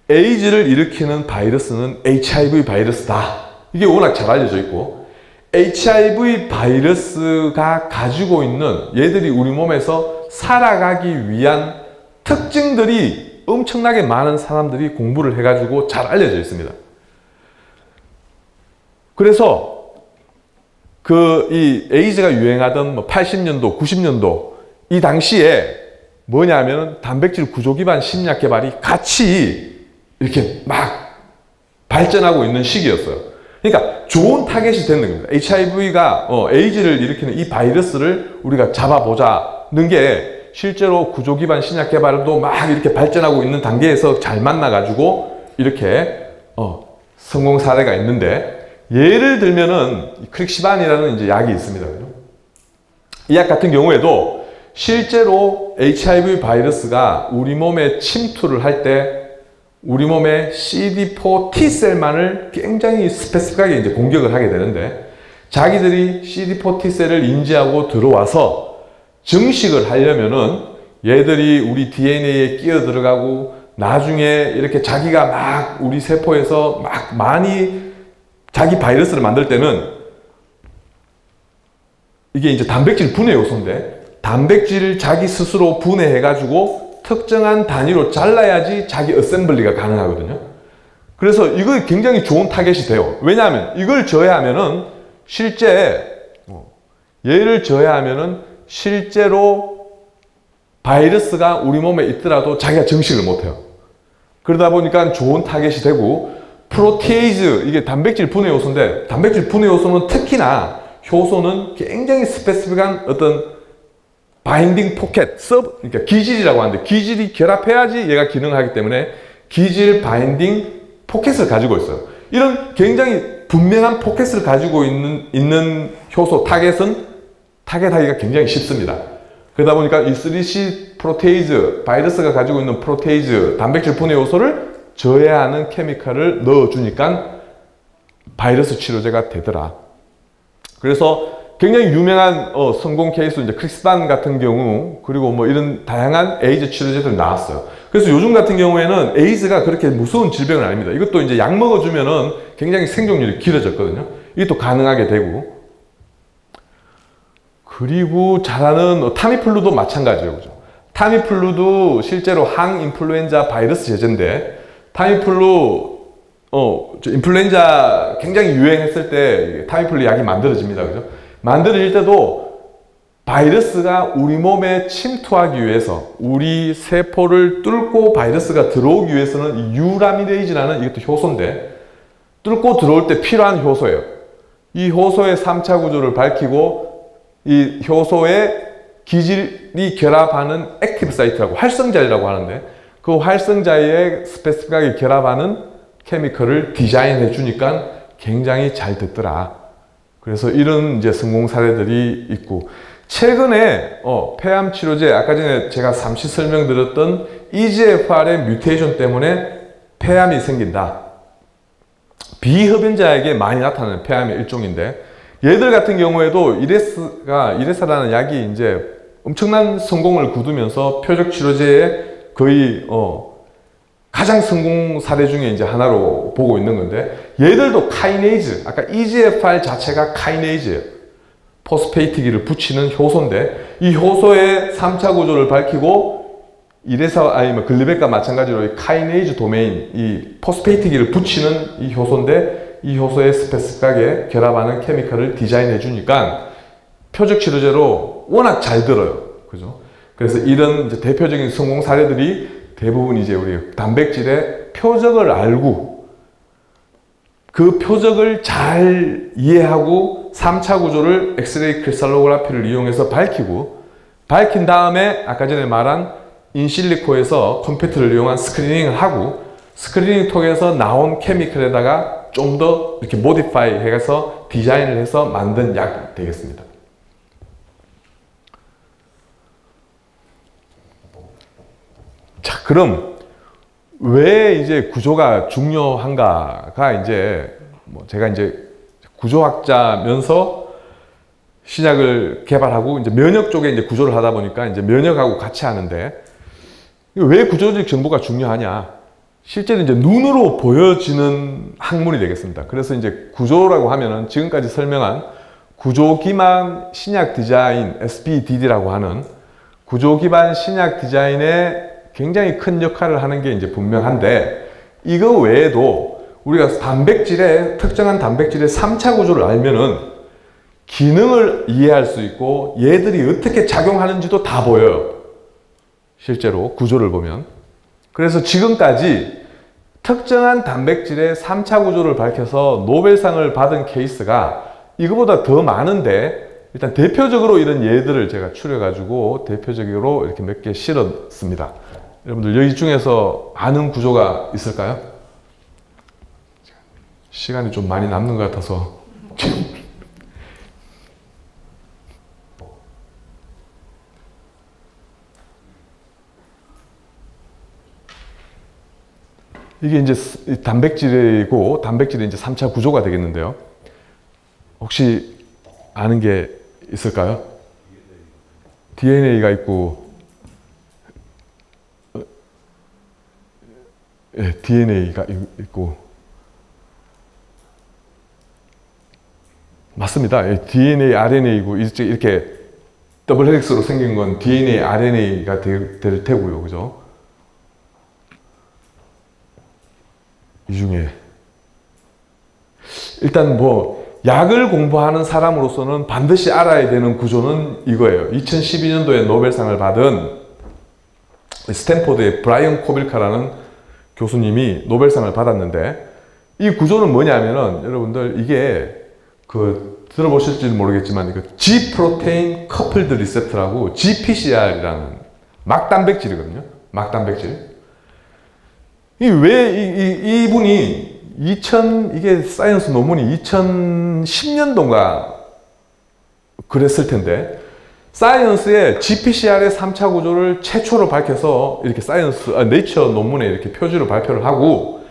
에이즈를 일으키는 바이러스는 HIV 바이러스다. 이게 워낙 잘 알려져 있고, HIV 바이러스가 가지고 있는 얘들이 우리 몸에서 살아가기 위한 특징들이 엄청나게 많은 사람들이 공부를 해가지고 잘 알려져 있습니다. 그래서 이 에이즈가 유행하던 뭐 80년도, 90년도 이 당시에 뭐냐면 단백질 구조 기반 심리학 개발이 같이 이렇게 막 발전하고 있는 시기였어요. 그러니까 좋은 타겟이 되는 겁니다. HIV가 에이즈를 일으키는 이 바이러스를 우리가 잡아보자는 게 실제로 구조 기반 신약 개발도 막 이렇게 발전하고 있는 단계에서 잘 만나가지고 이렇게 성공 사례가 있는데, 예를 들면은 크릭시반이라는 이제 약이 있습니다. 이 약 같은 경우에도 실제로 HIV 바이러스가 우리 몸에 침투를 할 때 우리 몸의 CD4 T셀만을 굉장히 스페시픽하게 이제 공격을 하게 되는데, 자기들이 CD4 T셀을 인지하고 들어와서 증식을 하려면은 얘들이 우리 DNA에 끼어 들어가고 나중에 이렇게 자기가 막 우리 세포에서 막 많이 자기 바이러스를 만들 때는 이게 이제 단백질 분해 요소인데, 단백질을 자기 스스로 분해해 가지고 특정한 단위로 잘라야지 자기 어셈블리가 가능하거든요. 그래서 이거 굉장히 좋은 타겟이 돼요. 왜냐하면 이걸 저해하면은 얘를 저해하면은 실제로 바이러스가 우리 몸에 있더라도 자기가 증식을 못해요. 그러다 보니까 좋은 타겟이 되고, 프로테이즈, 이게 단백질 분해 요소인데, 단백질 분해 요소는 특히나 효소는 굉장히 스페시픽한 어떤 바인딩 포켓, 그러니까 기질이라고 하는데, 기질이 결합해야지 얘가 기능하기 때문에 기질 바인딩 포켓을 가지고 있어요. 이런 굉장히 분명한 포켓을 가지고 있는 효소 타겟하기가 굉장히 쉽습니다. 그러다 보니까 이 3C 프로테이즈, 바이러스가 가지고 있는 프로테이즈, 단백질 분해 요소를 저해하는 케미칼을 넣어주니까 바이러스 치료제가 되더라. 그래서 굉장히 유명한 성공 케이스, 이제 크릭시반 같은 경우, 그리고 뭐 이런 다양한 에이즈 치료제들이 나왔어요. 그래서 요즘 같은 경우에는 에이즈가 그렇게 무서운 질병은 아닙니다. 이것도 이제 약 먹어주면은 굉장히 생존율이 길어졌거든요. 이것도 가능하게 되고, 그리고 잘하는 타미플루도 마찬가지예요. 그죠? 타미플루도 실제로 항인플루엔자 바이러스 제제인데, 타미플루 인플루엔자 굉장히 유행했을 때 타미플루 약이 만들어집니다. 그죠? 만들어질 때도 바이러스가 우리 몸에 침투하기 위해서, 우리 세포를 뚫고 바이러스가 들어오기 위해서는 이 유라미데이즈라는 이것도 효소인데, 뚫고 들어올 때 필요한 효소예요. 이 효소의 3차 구조를 밝히고 이 효소의 기질이 결합하는 액티브 사이트라고, 활성자리라고 하는데, 그 활성자리에 스페시픽하게 결합하는 케미컬을 디자인해 주니까 굉장히 잘 됐더라. 그래서 이런 이제 성공 사례들이 있고, 최근에 폐암 치료제, 아까 전에 제가 잠시 설명드렸던 EGFR의 뮤테이션 때문에 폐암이 생긴다. 비흡연자에게 많이 나타나는 폐암의 일종인데, 얘들 같은 경우에도 이레사라는 약이 이제 엄청난 성공을 거두면서 표적 치료제의 거의 가장 성공 사례 중에 이제 하나로 보고 있는 건데, 얘들도 카이네이즈, 아까 EGFR 자체가 카이네이즈예요. 포스페이트기를 붙이는 효소인데, 이 효소의 3차 구조를 밝히고 글리백과 마찬가지로 이 카이네이즈 도메인, 이 포스페이트기를 붙이는 이 효소인데, 이 효소에 스페시픽하게 결합하는 케미컬을 디자인해 주니까 표적 치료제로 워낙 잘 들어요. 그죠? 그래서 이런 이제 대표적인 성공 사례들이 대부분 이제 우리 단백질의 표적을 알고 그 표적을 잘 이해하고 3차 구조를 엑스레이 크리스탈로그라피를 이용해서 밝힌 다음에 아까 전에 말한 인실리코에서 컴퓨터를 이용한 스크리닝을 하고 스크리닝 통해서 나온 케미컬에다가 좀 더 이렇게 모디파이 해서 디자인을 해서 만든 약이 되겠습니다. 자, 그럼 왜 이제 구조가 중요한가가 이제 뭐 제가 이제 구조학자면서 신약을 개발하고 이제 면역 쪽에 이제 구조를 하다 보니까 이제 면역하고 같이 하는데 왜 구조적 정보가 중요하냐? 실제로 이제 눈으로 보여지는 학문이 되겠습니다. 그래서 이제 구조라고 하면은 지금까지 설명한 구조 기반 신약 디자인 SBDD라고 하는 구조 기반 신약 디자인에 굉장히 큰 역할을 하는 게 이제 분명한데 이거 외에도 우리가 특정한 단백질의 3차 구조를 알면은 기능을 이해할 수 있고 얘들이 어떻게 작용하는지도 다 보여요. 실제로 구조를 보면. 그래서 지금까지 특정한 단백질의 3차 구조를 밝혀서 노벨상을 받은 케이스가 이거보다 더 많은데 일단 대표적으로 이런 예들을 제가 추려가지고 대표적으로 이렇게 몇 개 실었습니다. 여러분들 여기 중에서 아는 구조가 있을까요? 시간이 좀 많이 남는 것 같아서 이게 이제 단백질이고 단백질이 이제 3차 구조가 되겠는데요. 혹시 아는 게 있을까요? DNA가 있고 DNA가 있고 맞습니다. DNA, RNA고 이렇게 더블 헬릭스로 생긴 건 DNA, RNA가 될 테고요. 그죠? 이 중에 일단 뭐 약을 공부하는 사람으로서는 반드시 알아야 되는 구조는 이거예요. 2012년도에 노벨상을 받은 스탠포드의 브라이언 코빌카라는 교수님이 노벨상을 받았는데 이 구조는 뭐냐면은 여러분들 이게 들어보실지는 모르겠지만 이거 G 프로테인 커플드 리셉터라고 GPCR이라는 막단백질이거든요. 막단백질. 이분이 이게 사이언스 논문이 2010년도인가 그랬을 텐데 사이언스의 GPCR의 3차 구조를 최초로 밝혀서 이렇게 네이처 논문에 이렇게 표지로 발표를 하고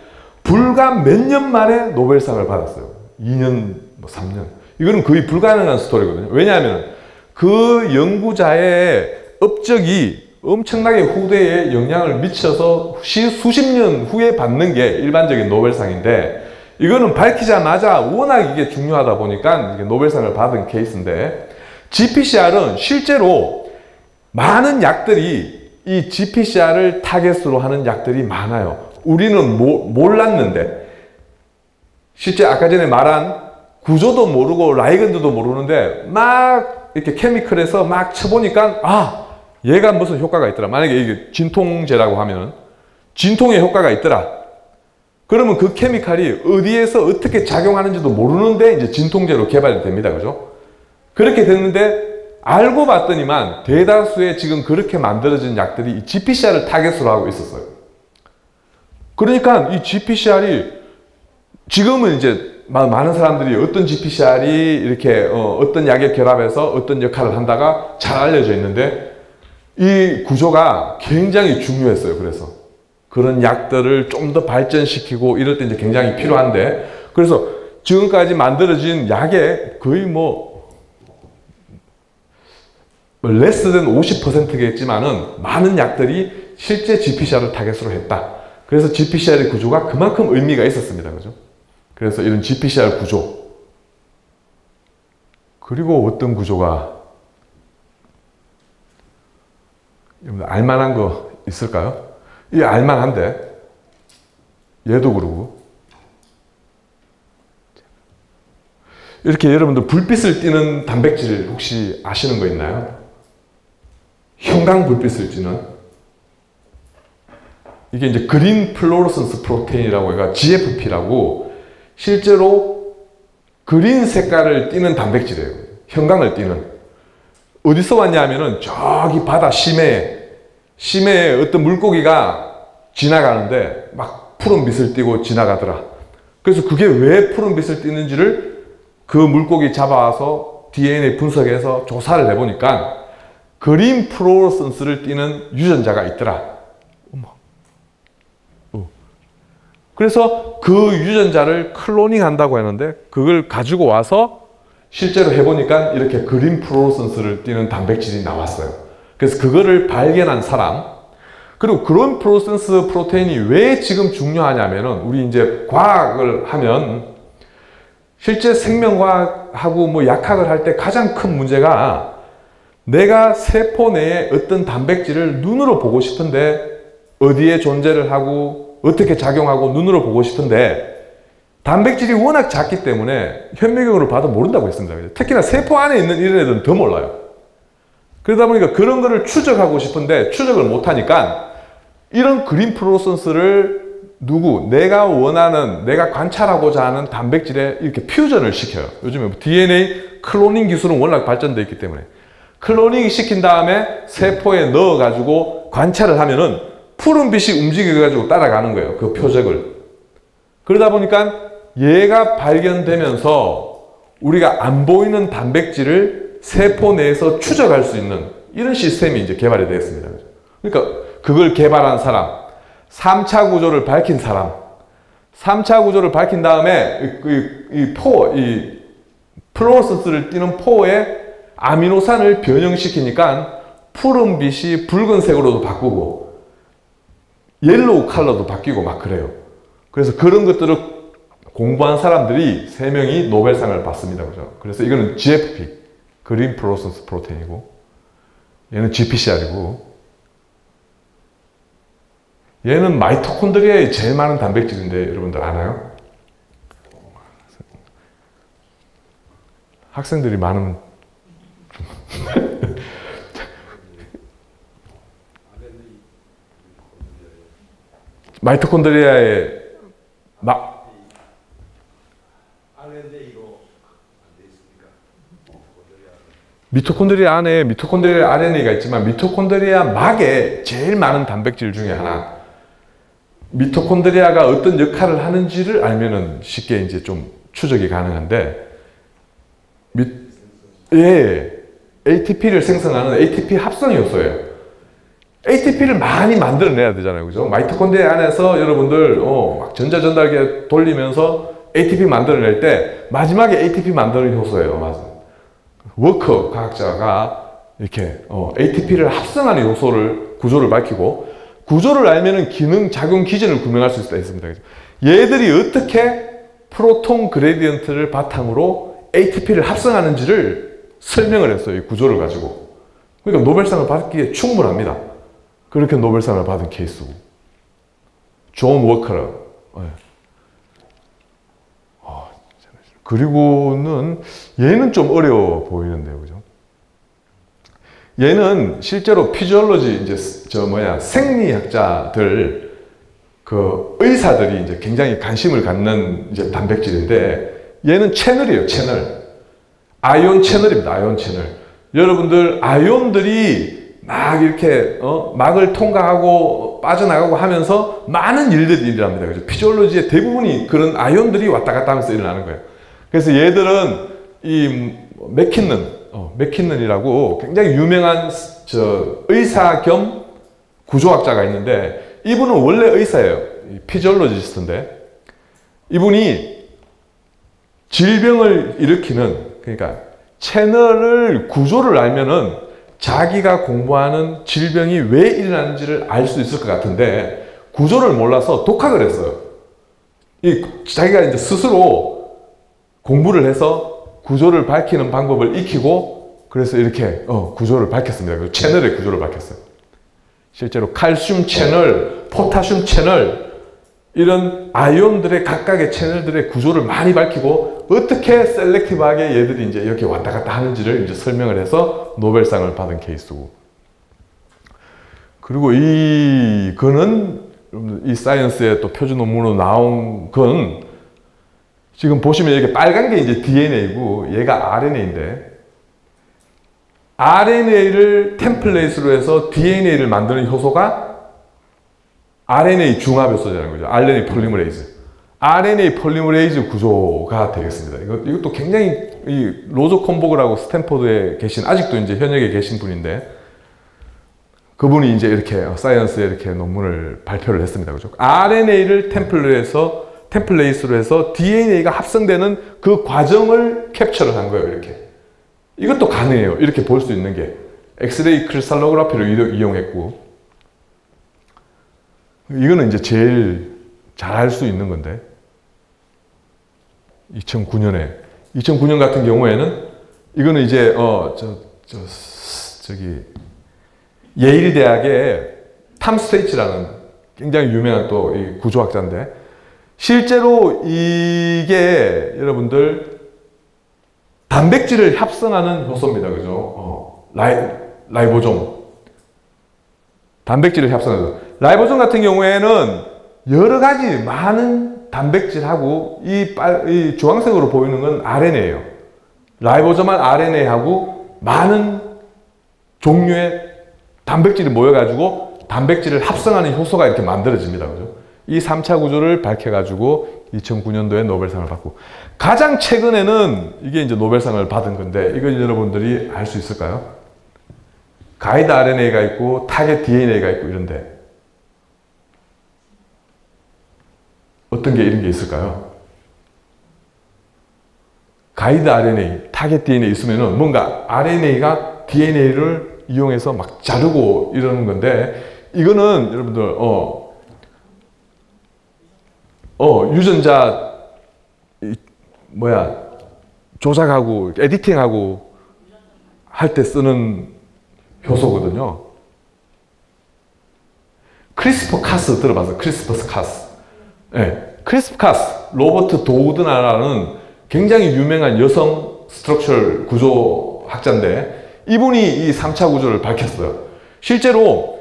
불과 몇 년 만에 노벨상을 받았어요. 2년, 3년. 이거는 거의 불가능한 스토리거든요. 왜냐하면 그 연구자의 업적이 엄청나게 후대에 영향을 미쳐서 수십 년 후에 받는 게 일반적인 노벨상인데 이거는 밝히자마자 워낙 이게 중요하다 보니까 이게 노벨상을 받은 케이스인데 GPCR은 실제로 많은 약들이 이 GPCR을 타겟으로 하는 약들이 많아요. 우리는 몰랐는데 실제 아까 전에 말한 구조도 모르고 라이건드도 모르는데 막 이렇게 케미컬에서 막 쳐보니까 얘가 무슨 효과가 있더라. 만약에 이게 진통제라고 하면 진통에 효과가 있더라. 그러면 그 케미칼이 어디에서 어떻게 작용하는지도 모르는데 이제 진통제로 개발이 됩니다. 그죠? 그렇게 됐는데 알고 봤더니만 대다수의 지금 그렇게 만들어진 약들이 이 GPCR을 타겟으로 하고 있었어요. 그러니까 이 GPCR이 지금은 이제 많은 사람들이 어떤 GPCR이 이렇게 어떤 약에 결합해서 어떤 역할을 한다가 잘 알려져 있는데 이 구조가 굉장히 중요했어요. 그래서 그런 약들을 좀 더 발전시키고 이럴 때 이제 굉장히 필요한데 그래서 지금까지 만들어진 약의 거의 less than 50%겠지만은 많은 약들이 실제 GPCR을 타겟으로 했다. 그래서 GPCR의 구조가 그만큼 의미가 있었습니다. 그죠? 그래서 이런 GPCR 구조 그리고 어떤 구조가 알만한 거 있을까요? 이게 알만한데 얘도 그러고 이렇게 여러분들 불빛을 띠는 단백질 혹시 아시는 거 있나요? 형광 불빛을 띠는, 이게 이제 그린 플로로선스 프로테인이라고 해가 GFP라고 실제로 그린 색깔을 띠는 단백질이에요. 형광을 띠는. 어디서 왔냐 하면은 저기 바다 심해에 어떤 물고기가 지나가는데 막 푸른 빛을 띠고 지나가더라. 그래서 그게 왜 푸른 빛을 띠는지를 그 물고기 잡아와서 DNA 분석해서 조사를 해보니까 그린 플로로선스를 띠는 유전자가 있더라. 그래서 그 유전자를 클로닝 한다고 했는데 그걸 가지고 와서 실제로 해보니까 이렇게 그린 플로로선스를 띠는 단백질이 나왔어요. 그래서 그거를 발견한 사람, 그리고 그린 플로로선스 프로테인이 왜 지금 중요하냐면은 우리 이제 과학을 하면 실제 생명과학하고 뭐 약학을 할 때 가장 큰 문제가 내가 세포 내에 어떤 단백질을 눈으로 보고 싶은데 어디에 존재를 하고 어떻게 작용하고 눈으로 보고 싶은데 단백질이 워낙 작기 때문에 현미경으로 봐도 모른다고 했습니다. 특히나 세포 안에 있는 이런 애들은 더 몰라요. 그러다 보니까 그런 거를 추적하고 싶은데 추적을 못하니까 이런 그린 플로로선스를 내가 원하는, 내가 관찰하고자 하는 단백질에 이렇게 퓨전을 시켜요. 요즘에 DNA 클로닝 기술은 워낙 발전되어 있기 때문에 클로닝 시킨 다음에 세포에 넣어가지고 관찰을 하면은 푸른 빛이 움직여가지고 따라가는 거예요. 그 표적을. 그러다 보니까 얘가 발견되면서 우리가 안 보이는 단백질을 세포 내에서 추적할 수 있는 이런 시스템이 이제 개발이 되었습니다. 그러니까 그걸 개발한 사람, 3차 구조를 밝힌 사람, 3차 구조를 밝힌 다음에 이 플로로선스를 띠는 포에 아미노산을 변형시키니까 푸른 빛이 붉은색으로도 바꾸고 옐로우 컬러도 바뀌고 막 그래요. 그래서 그런 것들을 공부한 사람들이 3명이 노벨상을 받습니다. 그죠? 그래서 이거는 GFP, 그린 플로로선스 프로테인이고, 얘는 GPCR이고, 얘는 마이토콘드리아에 제일 많은 단백질인데 여러분들 아나요? 학생들이 많으면 마이토콘드리아에 미토콘드리아 안에 미토콘드리아 RNA가 있지만 미토콘드리아 막에 제일 많은 단백질 중에 하나, 미토콘드리아가 어떤 역할을 하는지를 알면은 쉽게 이제 좀 추적이 가능한데, ATP를 생성하는 ATP 합성 요소예요. ATP를 많이 만들어내야 되잖아요. 그죠? 마이토콘드리아 안에서 여러분들, 막 전자전달계 돌리면서 ATP 만들어낼 때, 마지막에 ATP 만드는 효소예요. 맞아. 워커 과학자가 이렇게, ATP를 합성하는 요소를, 구조를 밝히고, 구조를 알면은 작용 기전을 구명할 수 있습니다. 얘들이 어떻게 프로톤 그레디언트를 바탕으로 ATP를 합성하는지를 설명을 했어요. 이 구조를 가지고. 그러니까 노벨상을 받기에 충분합니다. 그렇게 노벨상을 받은 케이스고. 존 워커러. 그리고는 얘는 좀 어려워 보이는데요. 그죠? 얘는 실제로 피지올로지, 이제 생리학자들, 의사들이 이제 굉장히 관심을 갖는 이제 단백질인데, 얘는 채널이에요, 채널. 아이온 채널입니다, 아이온 채널. 여러분들, 아이온들이 막 이렇게, 막을 통과하고 빠져나가고 하면서 많은 일들이 일어납니다. 그죠? 피지올로지의 대부분이 그런 아이온들이 왔다 갔다 하면서 일어나는 거예요. 그래서 얘들은 이 맥킨넌이라고 굉장히 유명한 의사 겸 구조학자가 있는데, 이분은 원래 의사예요. 피지올로지스트인데, 이분이 질병을 일으키는, 그러니까 채널을 구조를 알면은 자기가 공부하는 질병이 왜 일어나는지를 알 수 있을 것 같은데, 구조를 몰라서 독학을 했어요. 자기가 이제 스스로 공부를 해서 구조를 밝히는 방법을 익히고, 그래서 이렇게 구조를 밝혔습니다. 채널의 구조를 밝혔어요. 실제로 칼슘 채널, 포타슘 채널, 이런 아이온들의 각각의 채널들의 구조를 많이 밝히고, 어떻게 셀렉티브하게 얘들이 이제 이렇게 왔다 갔다 하는지를 이제 설명을 해서 노벨상을 받은 케이스고. 그리고 이거는 이 사이언스의 또 표준 논문으로 나온 건 지금 보시면 이렇게 빨간 게 이제 DNA고 얘가 RNA인데 RNA를 템플레이트로 해서 DNA를 만드는 효소가 RNA 중합 효소라는 거죠. RNA 폴리머레이즈. RNA 폴리머레이즈 구조가 되겠습니다. 이것도 굉장히 이 로저 콤보그라고 스탠포드에 계신 아직도 이제 현역에 계신 분인데 그분이 이제 이렇게 사이언스에 이렇게 논문을 발표를 했습니다. 그죠? RNA를 템플레이트로 해서 DNA가 합성되는 그 과정을 캡처를 한 거예요. 이렇게. 이것도 가능해요. 이렇게 볼 수 있는 게. 엑스레이 크리스탈로그래피를 이용했고 이거는 이제 제일 잘할 수 있는 건데 2009년 같은 경우에는 이거는 이제 저기 예일 대학의 탐 스테이츠라는 굉장히 유명한 또 이 구조학자인데 실제로 이게 여러분들 단백질을 합성하는 효소입니다. 그죠? 라이보솜. 단백질을 협성해서. 라이보솜 같은 경우에는 여러 가지 많은 단백질하고 이 주황색으로 보이는 건 RNA예요. 라이보솜한 RNA하고 많은 종류의 단백질이 모여가지고 단백질을 합성하는 효소가 이렇게 만들어집니다. 그죠? 이 3차 구조를 밝혀가지고 2009년도에 노벨상을 받고 가장 최근에는 이게 이제 노벨상을 받은 건데 이건 여러분들이 알 수 있을까요? 가이드 RNA가 있고 타겟 DNA가 있고 이런데 어떤 게 이런 게 있을까요? 가이드 RNA, 타겟 DNA 있으면은 뭔가 RNA가 DNA를 이용해서 막 자르고 이러는 건데 이거는 여러분들 유전자 조작하고 에디팅하고 할 때 쓰는 효소거든요. 크리스퍼-카스 들어봤어요? 크리스퍼-카스. 네. 크리스퍼-카스, 로버트 도우드나라는 굉장히 유명한 여성 스트럭처럴 구조학자인데 이분이 이 3차 구조를 밝혔어요. 실제로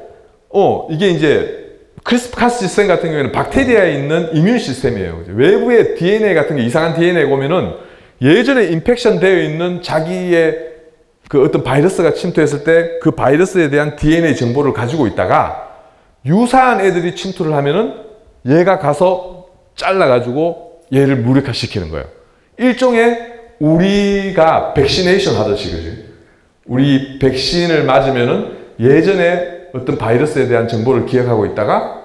이게 이제 크리스퍼-카스 시스템 같은 경우에는 박테리아에 있는 이뮨 시스템이에요. 외부에 DNA 같은 게 이상한 DNA가 오면은 예전에 인펙션 되어 있는 자기의 그 어떤 바이러스가 침투했을 때 그 바이러스에 대한 DNA 정보를 가지고 있다가 유사한 애들이 침투를 하면은 얘가 가서 잘라가지고 얘를 무력화시키는 거예요. 일종의 우리가 백시네이션 하듯이, 그지? 우리 백신을 맞으면은 예전에 어떤 바이러스에 대한 정보를 기억하고 있다가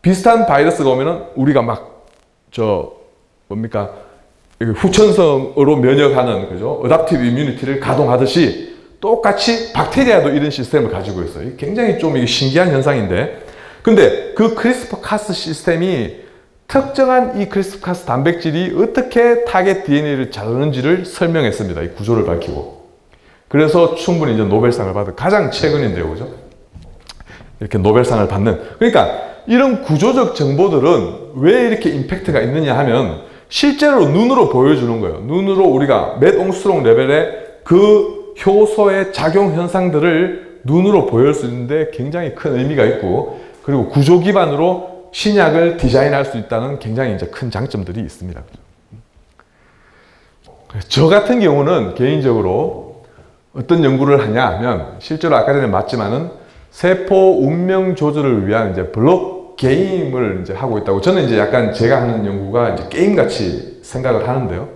비슷한 바이러스가 오면은 우리가 막 후천성으로 면역하는, 그죠? 어답티브 이뮤니티를 가동하듯이 똑같이 박테리아도 이런 시스템을 가지고 있어요. 굉장히 좀 이게 신기한 현상인데, 근데 그 크리스퍼-카스 시스템이 특정한 이 크리스퍼-카스 단백질이 어떻게 타겟 DNA를 자르는지를 설명했습니다. 이 구조를 밝히고. 그래서 충분히 이제 노벨상을 받은 가장 최근인데요, 그죠? 이렇게 노벨상을 받는. 그러니까 이런 구조적 정보들은 왜 이렇게 임팩트가 있느냐 하면 실제로 눈으로 보여주는 거예요. 눈으로 우리가 맷 옹스트롱 레벨의 그 효소의 작용 현상들을 눈으로 보여줄 수 있는데 굉장히 큰 의미가 있고, 그리고 구조 기반으로 신약을 디자인할 수 있다는 굉장히 이제 큰 장점들이 있습니다. 저 같은 경우는 개인적으로 어떤 연구를 하냐 하면 실제로 아까 전에 맞지만은 세포 운명 조절을 위한 이제 블록 게임을 이제 하고 있다고. 저는 이제 약간 제가 하는 연구가 이제 게임같이 생각을 하는데요.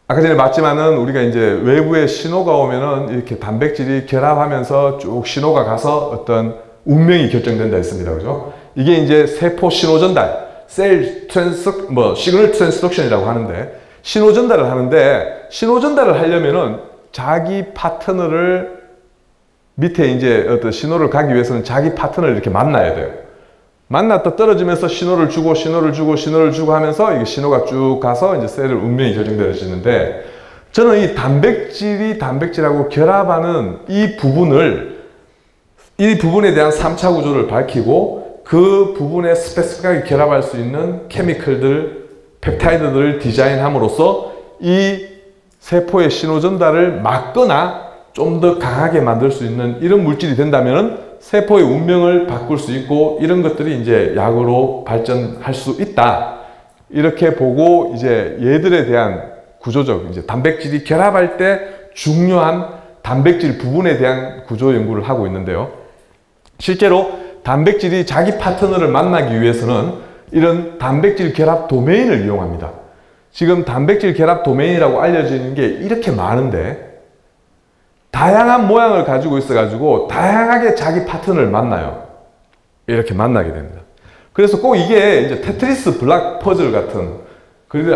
아까 전에 맞지만은 우리가 이제 외부에 신호가 오면은 이렇게 단백질이 결합하면서 쭉 신호가 가서 어떤 운명이 결정된다 했습니다. 그죠? 이게 이제 세포 신호 전달, 시그널 트랜스덕션이라고 하는데, 신호 전달을 하는데, 신호 전달을 하려면은 자기 파트너를 밑에 이제 어떤 신호를 가기 위해서는 자기 파트너를 이렇게 만나야 돼요. 만났다 떨어지면서 신호를 주고 하면서 이게 신호가 쭉 가서 이제 셀의 운명이 결정되어지는데, 저는 이 단백질이 단백질하고 결합하는 이 부분에 대한 3차 구조를 밝히고 그 부분에 스페시픽하게 결합할 수 있는 케미컬들, 펩타이드들을 디자인함으로써 이 세포의 신호 전달을 막거나 좀 더 강하게 만들 수 있는 이런 물질이 된다면 세포의 운명을 바꿀 수 있고 이런 것들이 이제 약으로 발전할 수 있다. 이렇게 보고 이제 얘들에 대한 구조적 이제 단백질이 결합할 때 중요한 단백질 부분에 대한 구조 연구를 하고 있는데요. 실제로 단백질이 자기 파트너를 만나기 위해서는 이런 단백질 결합 도메인을 이용합니다. 지금 단백질 결합 도메인이라고 알려지는 게 이렇게 많은데 다양한 모양을 가지고 있어가지고 다양하게 자기 파트너를 만나요. 이렇게 만나게 됩니다. 그래서 꼭 이게 이제 테트리스 블락 퍼즐 같은,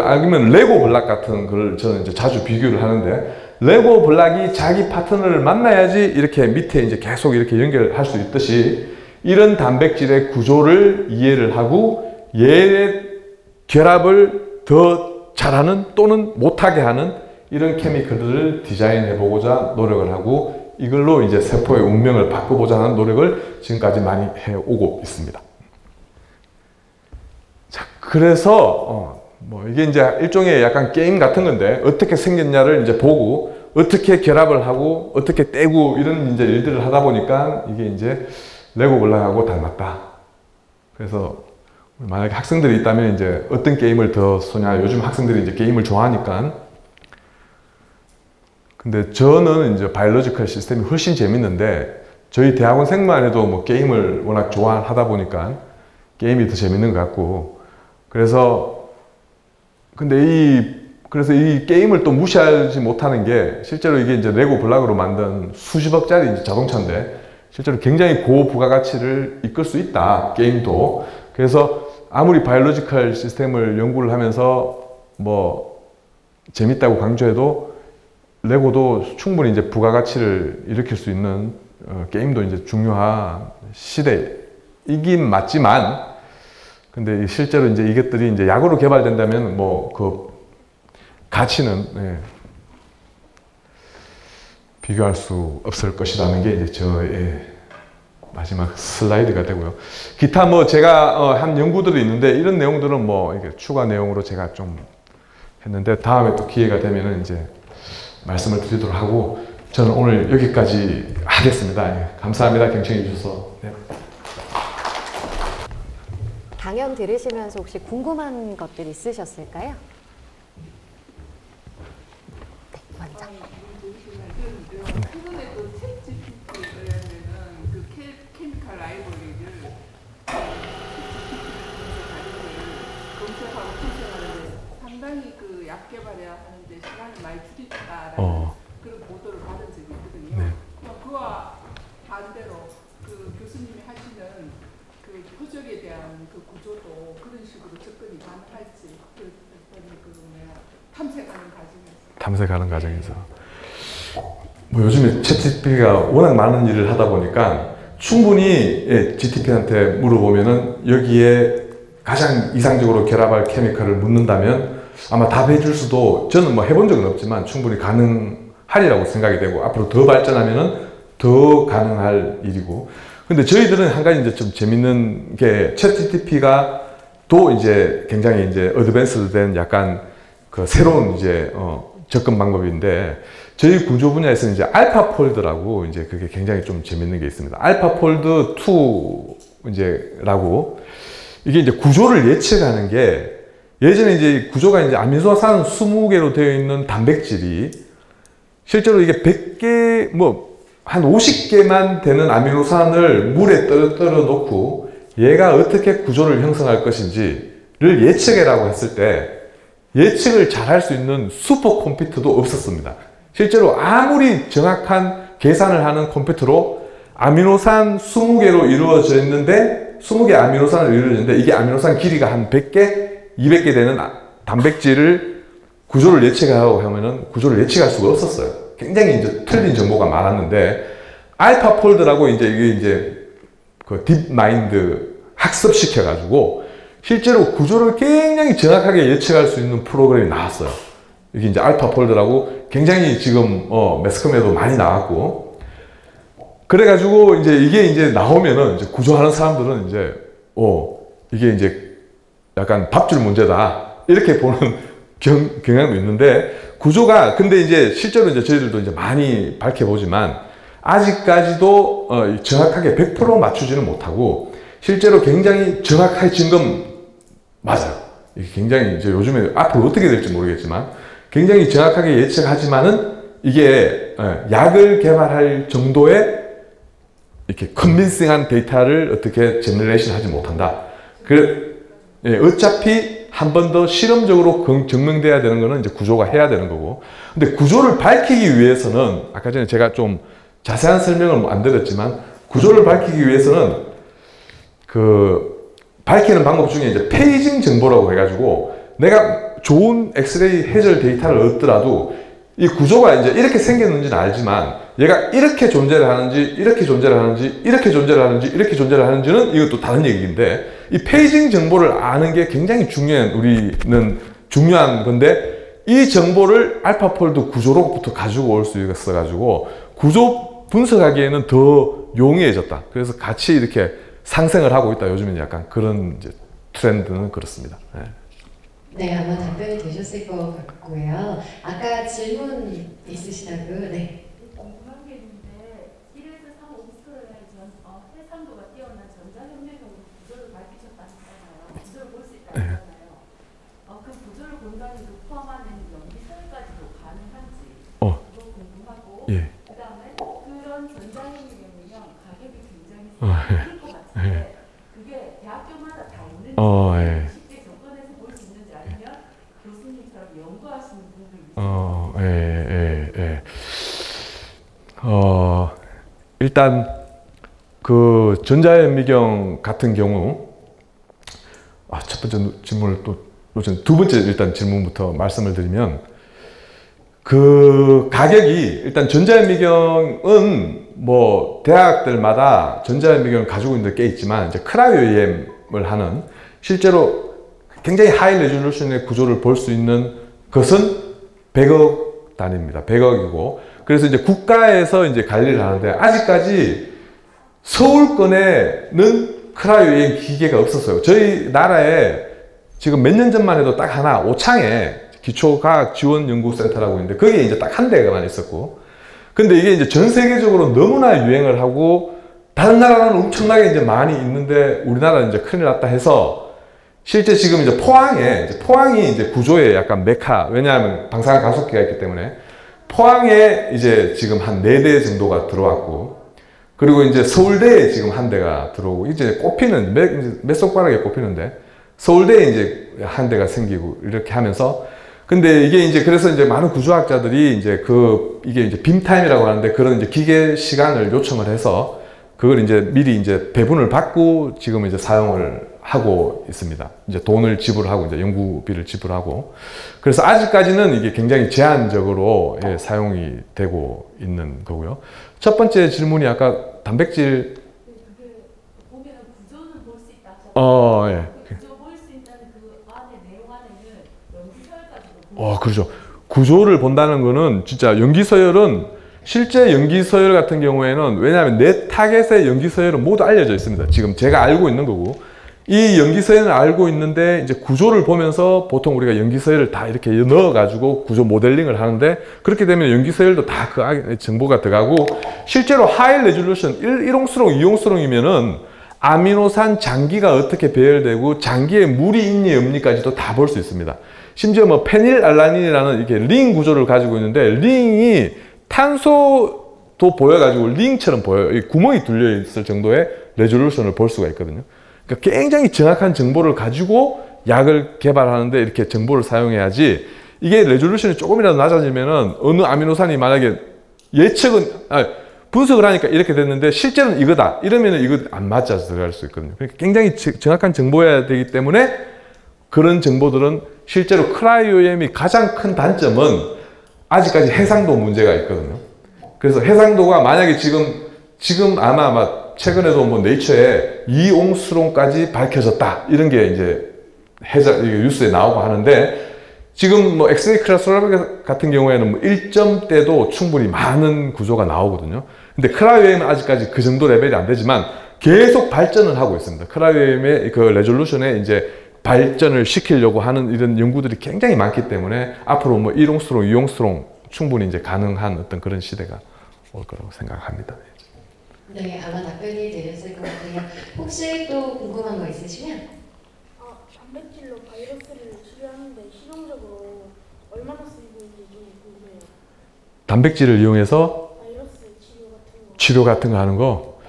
아니면 레고 블락 같은 걸 저는 이제 자주 비교를 하는데, 레고 블락이 자기 파트너를 만나야지 이렇게 밑에 이제 계속 이렇게 연결할 수 있듯이 이런 단백질의 구조를 이해를 하고 얘의 결합을 더 잘하는 또는 못하게 하는 이런 케미컬들을 디자인해 보고자 노력을 하고 이걸로 이제 세포의 운명을 바꿔보자 하는 노력을 지금까지 많이 해오고 있습니다. 자, 그래서 뭐 이게 이제 일종의 약간 게임 같은 건데 어떻게 생겼냐를 이제 보고 어떻게 결합을 하고 어떻게 떼고 이런 이제 일들을 하다 보니까 이게 이제 레고 블락하고 닮았다. 그래서 만약에 학생들이 있다면 이제 어떤 게임을 더 쏘냐. 요즘 학생들이 이제 게임을 좋아하니까. 근데 저는 이제 바이올로지컬 시스템이 훨씬 재밌는데 저희 대학원 생만 해도 뭐 게임을 워낙 좋아하다 보니까 게임이 더 재밌는 것 같고 그래서 그래서 이 게임을 또 무시하지 못하는 게 실제로 이게 이제 레고 블락으로 만든 수십억짜리 이제 자동차인데 실제로 굉장히 고부가가치를 이끌 수 있다. 게임도. 그래서 아무리 바이올로지컬 시스템을 연구를 하면서 뭐 재밌다고 강조해도 레고도 충분히 이제 부가가치를 일으킬 수 있는 게임도 이제 중요한 시대이긴 맞지만 근데 실제로 이제 이것들이 이제 약으로 개발된다면 뭐 그 가치는 비교할 수 없을 것이라는 게 이제 저의 마지막 슬라이드가 되고요. 기타 뭐 제가 한 연구들이 있는데 이런 내용들은 뭐 이게 추가 내용으로 제가 좀 했는데 다음에 또 기회가 되면은 이제 말씀을 드리도록 하고 저는 오늘 여기까지 하겠습니다. 감사합니다. 경청해 주셔서. 네. 강연 들으시면서 혹시 궁금한 것들 있으셨을까요? 네, 먼저. 최근에 그 챗GPT에 의하면은 그 케미컬 라이브러리를 검색하고 분석하는데 상당히 그 약 개발해야 하는데 시간이 많이 줄였다라는 그런 보도를 받은 적이 있거든요. 네. 그와 반대로 그 교수님이 하시는 그 표적에 대한 그 구조도 그런 식으로 접근이 가능할지 탐색하는 과정에서 뭐 요즘에 챗GPT가 워낙 많은 일을 하다 보니까 충분히 GTP한테 물어보면은 여기에 가장 이상적으로 결합할 케미컬을 묻는다면 아마 답해 줄 수도 저는 뭐 해본 적은 없지만 충분히 가능하리라고 생각이 되고 앞으로 더 발전하면은 더 가능할 일이고 근데 저희들은 한 가지 이제 좀 재밌는 게 챗GPT가 또 이제 굉장히 이제 어드밴스드 된 약간 그 새로운 이제 접근 방법인데 저희 구조 분야에서는 이제 알파폴드라고 이제 그게 굉장히 좀 재밌는 게 있습니다. 알파폴드 2 이제라고 이게 이제 구조를 예측하는 게 예전에 이제 구조가 이제 아미노산 20개로 되어 있는 단백질이 실제로 이게 100개 뭐 한 50개만 되는 아미노산을 물에 떨어 놓고 얘가 어떻게 구조를 형성할 것인지를 예측해라고 했을 때 예측을 잘 할 수 있는 슈퍼컴퓨터도 없었습니다. 실제로 아무리 정확한 계산을 하는 컴퓨터로 아미노산 20개로 이루어져 있는데 20개 아미노산으로 이루어졌는데 이게 아미노산 길이가 한 100개, 200개 되는 단백질을 구조를 예측하라고 하면은 구조를 예측할 수가 없었어요. 굉장히 이제 틀린 정보가 많았는데 알파폴드라고 이게 이제 그 딥마인드 학습시켜 가지고 실제로 구조를 굉장히 정확하게 예측할 수 있는 프로그램이 나왔어요. 이게 이제 알파폴드라고 굉장히 지금 매스컴에도 많이 나왔고 그래가지고 이게 이제 나오면은 이제 구조하는 사람들은 이제 이게 이제 약간 밥줄 문제다 이렇게 보는 경향도 있는데 구조가 근데 이제 실제로 이제 저희들도 이제 많이 밝혀보지만 아직까지도 정확하게 100% 맞추지는 못하고 실제로 굉장히 정확하게 지금 맞아요. 이게 굉장히 이제 요즘에 앞으로 어떻게 될지 모르겠지만 굉장히 정확하게 예측하지만은 이게 약을 개발할 정도의 이렇게 컨빈싱한 데이터를 어떻게 제너레이션 하지 못한다. 어차피 한 번 더 실험적으로 증명돼야 되는 거는 이제 구조가 해야 되는 거고. 근데 구조를 밝히기 위해서는 아까 전에 제가 좀 자세한 설명을 안 드렸지만 구조를 밝히기 위해서는 그 밝히는 방법 중에 이제 페이징 정보라고 해가지고 내가 좋은 엑스레이 해절 데이터를 얻더라도 이 구조가 이제 이렇게 생겼는지는 알지만 얘가 이렇게 존재를 하는지 이렇게 존재를 하는지 이렇게 존재를 하는지 이렇게 존재를 하는지는 이것도 다른 얘기인데 이 페이징 정보를 아는 게 굉장히 중요한 건데 이 정보를 알파폴드 구조로부터 가지고 올 수 있어 가지고 구조 분석하기에는 더 용이해졌다. 그래서 같이 이렇게 상승을 하고 있다. 요즘은 약간 그런 이제 트렌드는 그렇습니다. 네. 네, 아마 답변이 되셨을 것 같고요. 아까 질문 있으시다고요? 네. 궁금한 게 있는데 1에서 3 옴스크론의 해상도가 뛰어난 전자혁명으로 구조를 밝히셨다니까요. 구조를 볼 수 있다니까요. 그 구조를 본다는 그 포함하는 연기설까지도 가능한지 그거 궁금하고 예. 그 다음에 그런 전자혁명이면 가격이 굉장히 클 것 같은데 그게 대학교마다 다 있는지 예. 쉽게 접근해서 볼 수 있는지 아니면 교수님처럼 연구하시는 분들 일단 그 전자현미경 같은 경우 첫 번째 질문을 또 두 번째 일단 질문부터 말씀을 드리면 그 가격이 일단 전자현미경은 뭐 대학들마다 전자현미경을 가지고 있는 데 꽤 있지만 이제 크라이오엠을 하는 실제로 굉장히 하이 레졸루션의 구조를 볼 수 있는 것은 100억 단위입니다. 100억이고 그래서 이제 국가에서 이제 관리를 하는데 아직까지 서울권에는 크라이오엠 기계가 없었어요. 저희 나라에 지금 몇 년 전만 해도 딱 하나 오창에 기초과학지원연구센터라고 있는데 거기에 이제 딱 한 대가만 있었고 근데 이게 이제 전 세계적으로 너무나 유행을 하고 다른 나라는 엄청나게 이제 많이 있는데 우리나라는 이제 큰일 났다 해서 실제 지금 이제 포항이 이제 구조의 약간 메카 왜냐하면 방사능 가속기가 있기 때문에 포항에 이제 지금 한 4대 정도가 들어왔고 그리고 이제 서울대에 지금 한 대가 들어오고 이제 꼽히는 몇 손가락에 꼽히는데 서울대에 이제 한 대가 생기고 이렇게 하면서 근데 이게 이제 그래서 이제 많은 구조학자들이 이제 이게 이제 빔타임이라고 하는데 그런 이제 기계 시간을 요청을 해서 그걸 이제 미리 이제 배분을 받고 지금 이제 사용을 하고 있습니다. 이제 돈을 지불하고 이제 연구비를 지불하고 그래서 아직까지는 이게 굉장히 제한적으로 사용이 되고 있는 거고요. 첫 번째 질문이 아까 단백질 그게 보면 구조는 볼 수 있다. 예. 구조 볼 수 있다는 그 안에 내용 안에는 연기설까지도 그렇죠. 구조를 본다는 거는 진짜 연기서열은 실제 연기서열 같은 경우에는 왜냐하면 내 타겟의 연기서열은 모두 알려져 있습니다. 지금 제가 알고 있는 거고 이 연기서열은 알고 있는데 이제 구조를 보면서 보통 우리가 연기서열을 다 이렇게 넣어 가지고 구조 모델링을 하는데 그렇게 되면 연기서열도 다 그 정보가 들어가고 실제로 하이 레졸루션 1홍수롱 2홍수롱이면은 아미노산 장기가 어떻게 배열되고 장기에 물이 있니 없니까지도 다 볼 수 있습니다. 심지어 뭐 페닐알라닌이라는 이렇게 링 구조를 가지고 있는데 링이 탄소도 보여가지고 링처럼 보여요. 이 구멍이 뚫려 있을 정도의 레졸루션을 볼 수가 있거든요. 그러니까 굉장히 정확한 정보를 가지고 약을 개발하는데 이렇게 정보를 사용해야지 이게 레졸루션이 조금이라도 낮아지면은 어느 아미노산이 만약에 분석을 하니까 이렇게 됐는데 실제로는 이거다 이러면은 이거 안 맞아서 들어갈 수 있거든요. 그러니까 굉장히 정확한 정보여야 되기 때문에 그런 정보들은 실제로 크라이오엠이 가장 큰 단점은 아직까지 해상도 문제가 있거든요. 그래서 해상도가 만약에 지금 아마 최근에도 뭐 네이처에 2옹수론까지 밝혀졌다 이런 게 이제 뉴스에 나오고 하는데 지금 뭐 엑스레이 크라이오그래피 같은 경우에는 뭐 1점대도 충분히 많은 구조가 나오거든요. 근데 크라이오엠은 아직까지 그 정도 레벨이 안 되지만 계속 발전을 하고 있습니다. 크라이오엠의 그 레졸루션에 이제 발전을 시키려고 하는 이런 연구들이 굉장히 많기 때문에 앞으로 뭐 1옹수론, 2옹수론 충분히 이제 가능한 어떤 그런 시대가 올 거라고 생각합니다. 네, 아마 답변이 되셨을 것 같아요. 혹시 또 궁금한 거 있으시면? 단백질로 바이러스를 치료하는데 실용적으로 얼마나 쓰이고 있는지 좀 궁금해요. 단백질을 이용해서 바이러스 치료 같은 거 하는 거,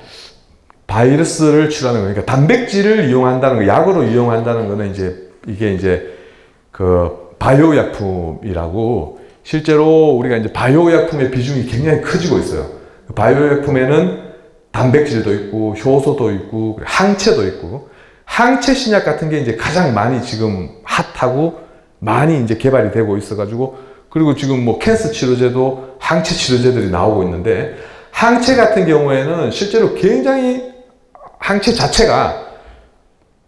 바이러스를 치료하는 거, 그러니까 단백질을 이용한다는 거, 약으로 이용한다는 거는 이게 그 바이오 약품이라고, 실제로 우리가 바이오 약품의 비중이 굉장히 커지고 있어요. 바이오 약품에는 단백질도 있고 효소도 있고 항체도 있고, 항체 신약 같은 게 가장 많이 지금 핫하고 많이 개발이 되고 있어가지고, 그리고 지금 뭐 캔서 치료제도 항체 치료제들이 나오고 있는데, 항체 같은 경우에는 실제로 굉장히 항체 자체가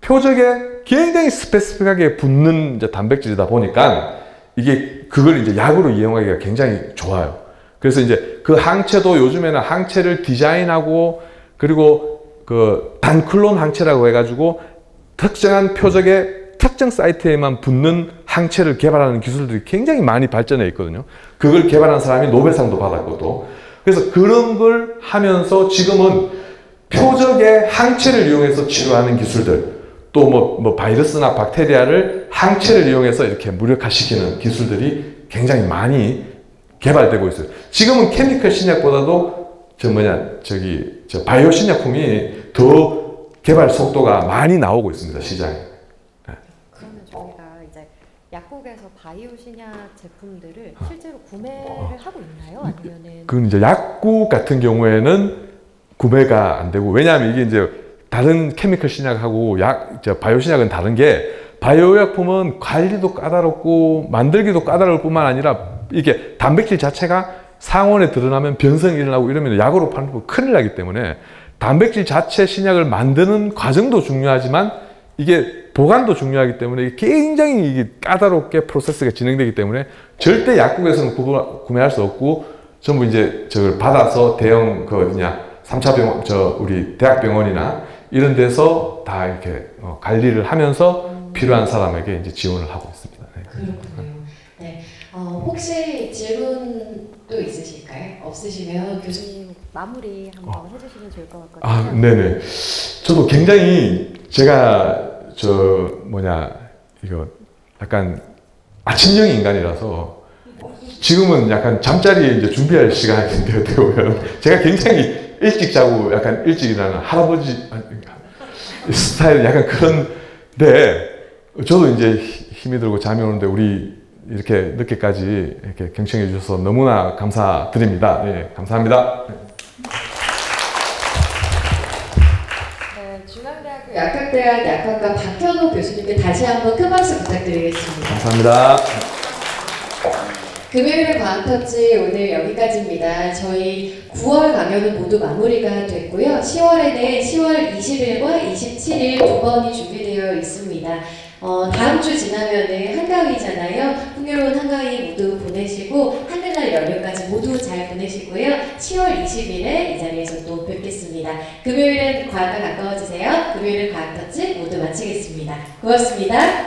표적에 굉장히 스페시픽하게 붙는 단백질이다 보니까 그걸 약으로 이용하기가 굉장히 좋아요. 그래서 그 항체도 요즘에는 항체를 디자인하고, 그리고 그 단클론 항체라고 해가지고 특정한 표적에 특정 사이트에만 붙는 항체를 개발하는 기술들이 굉장히 많이 발전해 있거든요. 그걸 개발한 사람이 노벨상도 받았고, 또 그래서 그런 걸 하면서 지금은 표적의 항체를 이용해서 치료하는 기술들, 또 뭐 바이러스나 박테리아를 항체를 이용해서 이렇게 무력화시키는 기술들이 굉장히 많이 개발되고 있어요. 지금은 케미컬 신약보다도 바이오 신약품이 더 개발 속도가 많이 나오고 있습니다, 시장에. 그러면 저희가 이제 약국에서 바이오 신약 제품들을 실제로 구매를 하고 있나요? 아니면은? 그건 약국 같은 경우에는 구매가 안 되고, 왜냐하면 이게 다른 케미컬 신약하고 바이오 신약은 다른 게, 바이오 약품은 관리도 까다롭고 만들기도 까다로울 뿐만 아니라 이게 단백질 자체가 상온에 드러나면 변성이 일어나고 이러면 약으로 파는 거 큰일 나기 때문에, 단백질 자체 신약을 만드는 과정도 중요하지만 이게 보관도 중요하기 때문에 굉장히 까다롭게 프로세스가 진행되기 때문에 절대 약국에서는 구매할 수 없고, 전부 저걸 받아서 대형 3차 병원, 우리 대학병원이나 이런 데서 다 이렇게 관리를 하면서 필요한 사람에게 지원을 하고 있습니다. 네. 그렇군요. 네. 혹시 질문도 있으실까요? 없으시면 교수님 마무리 한번 해주시면 좋을 것 같거든요. 네네. 저도 굉장히 제가 이거 약간 아침형 인간이라서 지금은 약간 잠자리 준비할 시간이 되고요. 제가 굉장히 일찍 자고 약간 일찍 일어나는 할아버지 스타일 약간 그런데, 저도 힘이 들고 잠이 오는데 우리 이렇게 늦게까지 이렇게 경청해 주셔서 너무나 감사드립니다. 네, 감사합니다. 네, 중앙대학교 약학대학 약학과 박현호 교수님께 다시 한번 큰 박수 부탁드리겠습니다. 감사합니다. 금요일의 과학터치 오늘 여기까지입니다. 저희 9월 강연은 모두 마무리가 됐고요. 10월에는 10월 20일과 27일 두 번이 준비되어 있습니다. 다음 주 지나면은 한가위잖아요. 풍요로운 한가위 모두 보내시고 한글날 연휴까지 모두 잘 보내시고요. 10월 20일에 이 자리에서 또 뵙겠습니다. 금요일은 과학과 가까워지세요. 금요일은 과학터치 모두 마치겠습니다. 고맙습니다.